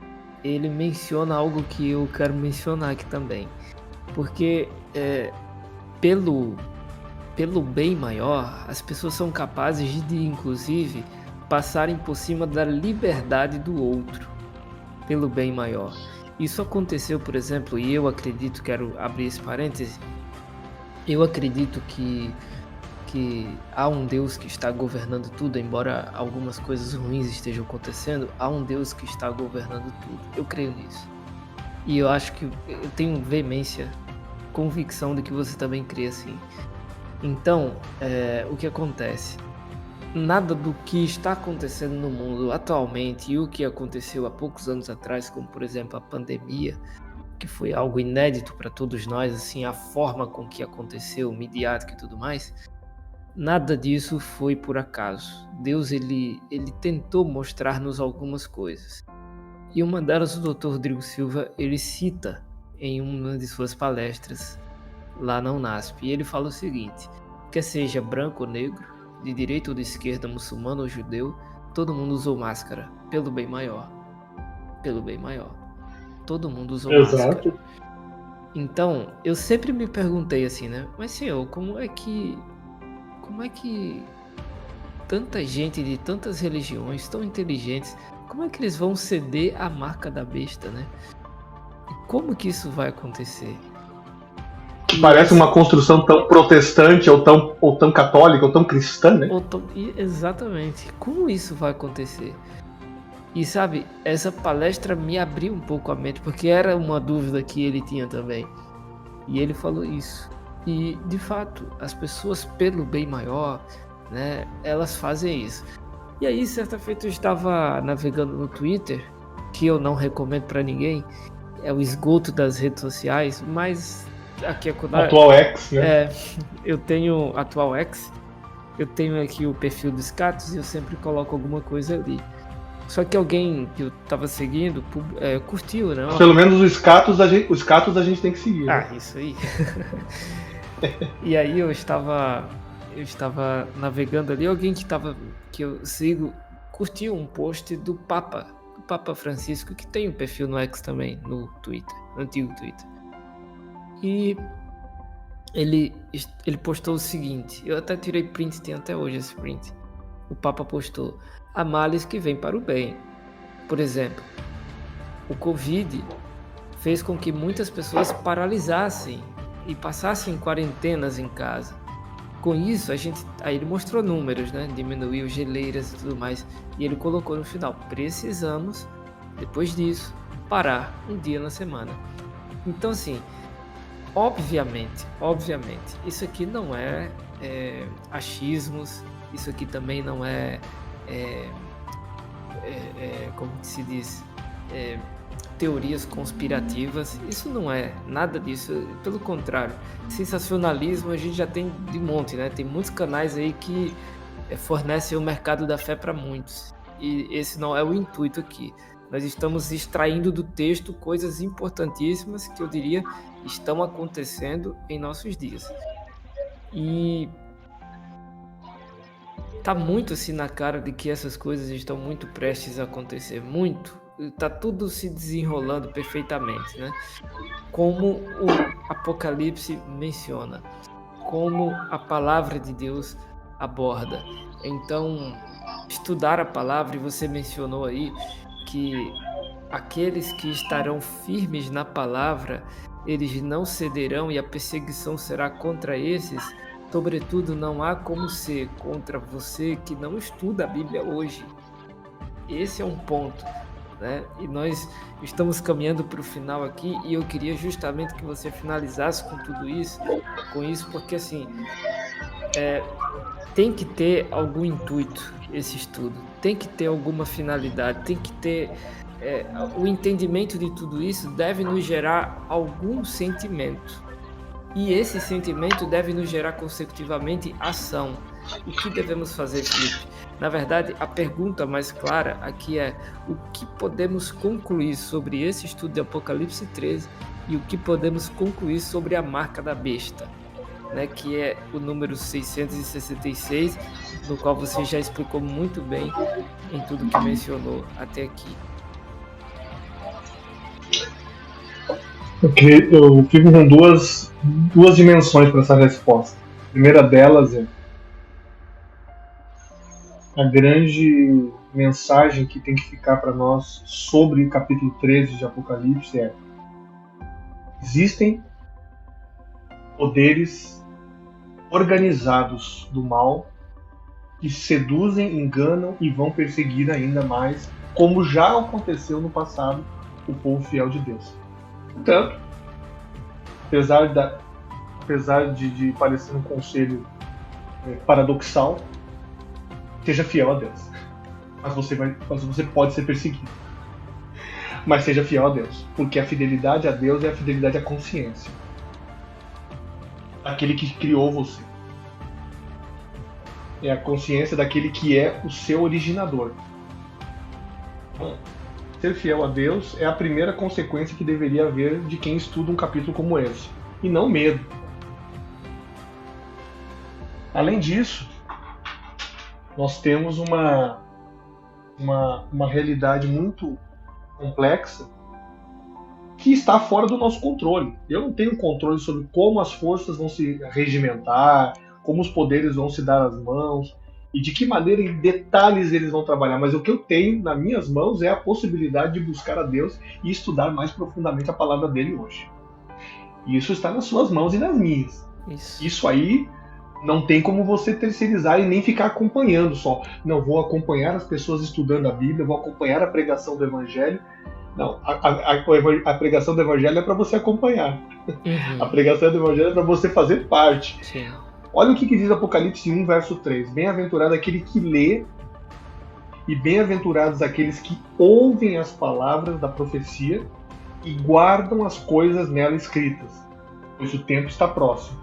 ele menciona algo que eu quero mencionar aqui também. Porque pelo bem maior, as pessoas são capazes de, inclusive, passarem por cima da liberdade do outro, pelo bem maior. Isso aconteceu, por exemplo, e eu acredito, quero abrir esse parêntese, eu acredito que há um Deus que está governando tudo, embora algumas coisas ruins estejam acontecendo, há um Deus que está governando tudo. Eu creio nisso. E eu acho que eu tenho veemência, convicção de que você também crê assim. Então, o que acontece? Nada do que está acontecendo no mundo atualmente e o que aconteceu há poucos anos atrás, como por exemplo a pandemia, que foi algo inédito para todos nós, assim, a forma com que aconteceu, midiática e tudo mais, nada disso foi por acaso. Deus ele tentou mostrar-nos algumas coisas. E uma delas o Dr. Rodrigo Silva, ele cita em uma de suas palestras lá na UNASP. E ele fala o seguinte: quer seja branco ou negro, de direita ou de esquerda, muçulmano ou judeu, todo mundo usou máscara, pelo bem maior. Pelo bem maior. Todo mundo usou máscara. Então, eu sempre me perguntei assim, né? Mas, Senhor, como é que tanta gente de tantas religiões, tão inteligentes, como é que eles vão ceder à marca da besta, né? E como que isso vai acontecer? Parece uma construção tão protestante, ou tão católica, ou tão cristã, né? Exatamente. Como isso vai acontecer? E sabe, essa palestra me abriu um pouco a mente, porque era uma dúvida que ele tinha também. E ele falou isso. E, de fato, as pessoas, pelo bem maior, né, elas fazem isso. E aí, certa feita, eu estava navegando no Twitter, que eu não recomendo para ninguém, é o esgoto das redes sociais, mas aqui é quando... Atual X, né? Eu tenho Atual X, eu tenho aqui o perfil do Scatus e eu sempre coloco alguma coisa ali. Só que alguém que eu tava seguindo curtiu, né? Pelo menos o Scatus a gente tem que seguir. Ah, né? Isso aí. E aí eu estava navegando ali, alguém que eu sigo curtiu um post do Papa Francisco, que tem um perfil no X também, no Twitter, no antigo Twitter. E ele postou o seguinte, eu até tirei print, tem até hoje esse print. O Papa postou: há males que vêm para o bem. Por exemplo, o Covid fez com que muitas pessoas paralisassem e passassem quarentenas em casa. Com isso, aí ele mostrou números, né? Diminuiu geleiras e tudo mais. E ele colocou no final: precisamos, depois disso, parar um dia na semana. Então, assim, obviamente, isso aqui não é achismos, isso aqui também não é como que se diz, teorias conspirativas. Isso não é nada disso, pelo contrário, sensacionalismo a gente já tem de monte, né? Tem muitos canais aí que fornecem o mercado da fé para muitos, e esse não é o intuito aqui. Nós estamos extraindo do texto coisas importantíssimas que eu diria estão acontecendo em nossos dias. E tá muito assim na cara de que essas coisas estão muito prestes a acontecer, muito. Tá tudo se desenrolando perfeitamente, né? Como o Apocalipse menciona, como a palavra de Deus aborda. Então, estudar a palavra, e você mencionou aí que aqueles que estarão firmes na palavra, eles não cederão e a perseguição será contra esses. Sobretudo, não há como ser contra você que não estuda a Bíblia hoje. Esse é um ponto, né? E nós estamos caminhando para o final aqui, e eu queria justamente que você finalizasse com tudo isso, porque assim, tem que ter algum intuito esse estudo, tem que ter alguma finalidade, tem que ter o entendimento de tudo isso deve nos gerar algum sentimento. E esse sentimento deve nos gerar consecutivamente ação. O que devemos fazer, Felipe? Na verdade, a pergunta mais clara aqui é: o que podemos concluir sobre esse estudo de Apocalipse 13 e o que podemos concluir sobre a marca da besta, né, que é o número 666, no qual você já explicou muito bem em tudo que mencionou até aqui. Eu fico com duas dimensões para essa resposta. A primeira delas é a grande mensagem que tem que ficar para nós sobre o capítulo 13 de Apocalipse é: existem poderes organizados do mal que seduzem, enganam e vão perseguir ainda mais, como já aconteceu no passado, o povo fiel de Deus. Portanto, apesar de parecer um conselho paradoxal, seja fiel a Deus. Mas você pode ser perseguido. Mas seja fiel a Deus, porque a fidelidade a Deus é a fidelidade à consciência. Aquele que criou você. É a consciência daquele que é o seu originador. Então, ser fiel a Deus é a primeira consequência que deveria haver de quem estuda um capítulo como esse. E não medo. Além disso, nós temos uma realidade muito complexa que está fora do nosso controle. Eu não tenho controle sobre como as forças vão se regimentar, como os poderes vão se dar as mãos e de que maneira, em detalhes, eles vão trabalhar. Mas o que eu tenho nas minhas mãos é a possibilidade de buscar a Deus e estudar mais profundamente a palavra dele hoje. E isso está nas suas mãos e nas minhas. Isso aí não tem como você terceirizar e nem ficar acompanhando só. Não, vou acompanhar as pessoas estudando a Bíblia, vou acompanhar a pregação do Evangelho. Não, a pregação do Evangelho é para você acompanhar. A pregação do Evangelho é para você fazer parte. Sim. Olha o que diz Apocalipse 1, verso 3. Bem-aventurado aquele que lê e bem-aventurados aqueles que ouvem as palavras da profecia e guardam as coisas nela escritas, pois o tempo está próximo.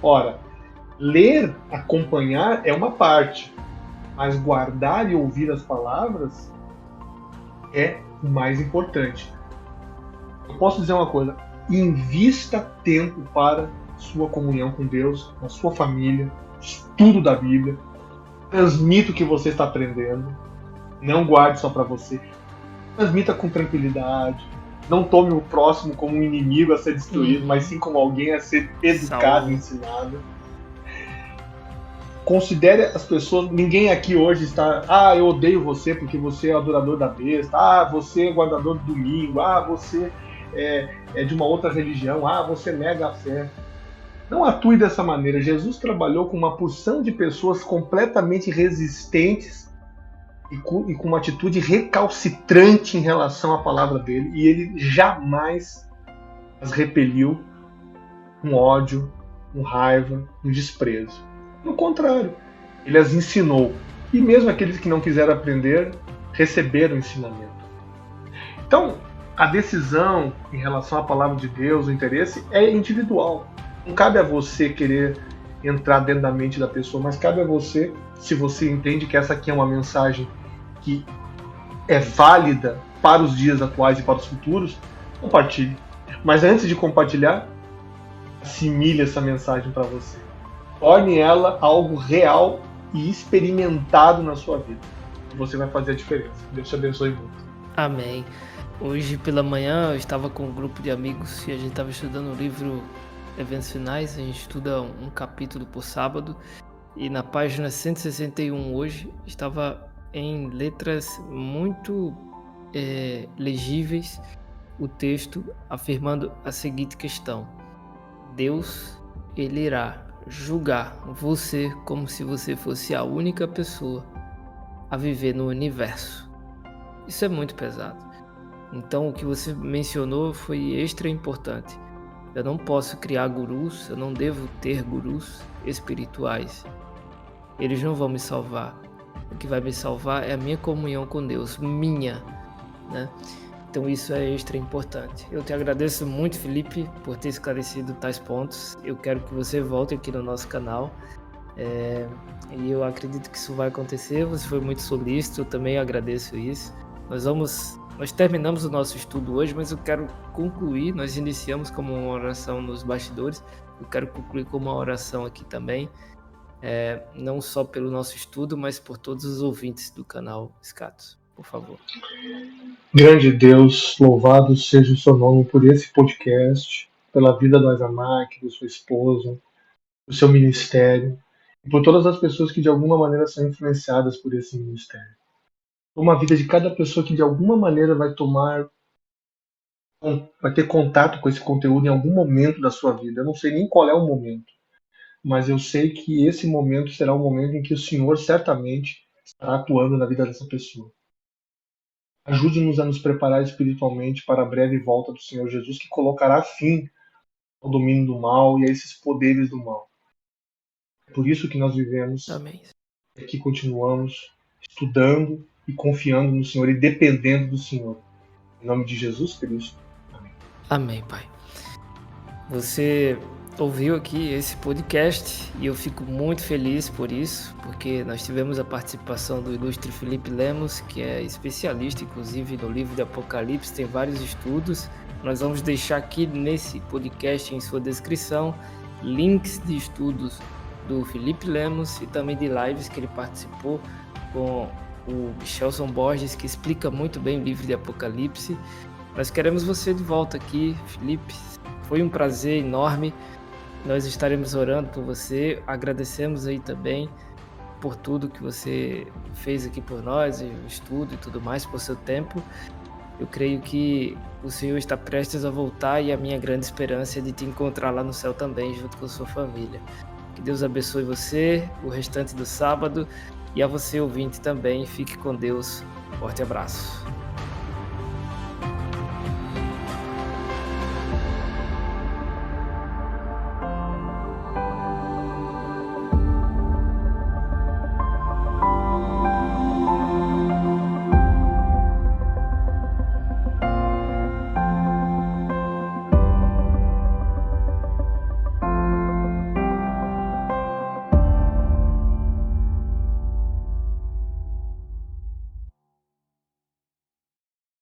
Ora, ler, acompanhar é uma parte, mas guardar e ouvir as palavras é o mais importante. Eu posso dizer uma coisa: invista tempo para sua comunhão com Deus, na sua família, estudo da Bíblia, transmita o que você está aprendendo, não guarde só para você, transmita com tranquilidade, não tome o próximo como um inimigo a ser destruído, mas sim como alguém a ser educado, ensinado. Considere as pessoas. Ninguém aqui hoje está: eu odeio você porque você é adorador da besta, você é guardador do domingo, você é de uma outra religião, você nega a fé. Não atue dessa maneira. Jesus trabalhou com uma porção de pessoas completamente resistentes e com uma atitude recalcitrante em relação à palavra dele, e ele jamais as repeliu com ódio, com raiva, com desprezo. No contrário, ele as ensinou. E mesmo aqueles que não quiseram aprender, receberam o ensinamento. Então, a decisão em relação à palavra de Deus, o interesse, é individual. Não cabe a você querer entrar dentro da mente da pessoa, mas cabe a você, se você entende que essa aqui é uma mensagem que é válida para os dias atuais e para os futuros, compartilhe. Mas antes de compartilhar, assimile essa mensagem para você. Torne ela algo real e experimentado na sua vida. E você vai fazer a diferença. Deus te abençoe muito. Amém. Hoje pela manhã eu estava com um grupo de amigos e a gente estava estudando o livro Eventos Finais. A gente estuda um capítulo por sábado. E na página 161 hoje estava em letras muito legíveis o texto afirmando a seguinte questão: Deus, ele irá julgar você como se você fosse a única pessoa a viver no universo. Isso é muito pesado. Então o que você mencionou foi extra importante. Eu não posso criar gurus, eu não devo ter gurus espirituais. Eles não vão me salvar. O que vai me salvar é a minha comunhão com Deus, minha, né? Então isso é extra importante. Eu te agradeço muito, Felipe, por ter esclarecido tais pontos. Eu quero que você volte aqui no nosso canal. E eu acredito que isso vai acontecer. Você foi muito solícito, eu também agradeço isso. Nós terminamos o nosso estudo hoje, mas eu quero concluir. Nós iniciamos como uma oração nos bastidores. Eu quero concluir com uma oração aqui também, não só pelo nosso estudo, mas por todos os ouvintes do canal Scatos. Por favor. Grande Deus, louvado seja o seu nome por esse podcast, pela vida do Aizamaki, da sua esposa, do seu ministério, e por todas as pessoas que de alguma maneira são influenciadas por esse ministério. Toma a vida de cada pessoa que de alguma maneira vai ter contato com esse conteúdo em algum momento da sua vida. Eu não sei nem qual é o momento, mas eu sei que esse momento será um momento em que o Senhor certamente estará atuando na vida dessa pessoa. Ajude-nos a nos preparar espiritualmente para a breve volta do Senhor Jesus, que colocará fim ao domínio do mal e a esses poderes do mal. É por isso que nós vivemos. Amém. É que continuamos estudando e confiando no Senhor e dependendo do Senhor. Em nome de Jesus Cristo. Amém. Amém, Pai. Você ouviu aqui esse podcast e eu fico muito feliz por isso, porque nós tivemos a participação do ilustre Felipe Lemos, que é especialista, inclusive, no livro de Apocalipse, tem vários estudos. Nós vamos deixar aqui nesse podcast, em sua descrição, links de estudos do Felipe Lemos e também de lives que ele participou com o Michelson Borges, que explica muito bem o livro de Apocalipse. Nós queremos você de volta aqui, Felipe. Foi um prazer enorme. Nós estaremos orando por você. Agradecemos aí também por tudo que você fez aqui por nós, o estudo e tudo mais, por seu tempo. Eu creio que o Senhor está prestes a voltar e a minha grande esperança é de te encontrar lá no céu também, junto com a sua família. Que Deus abençoe você, o restante do sábado, e a você, ouvinte, também. Fique com Deus. Forte abraço.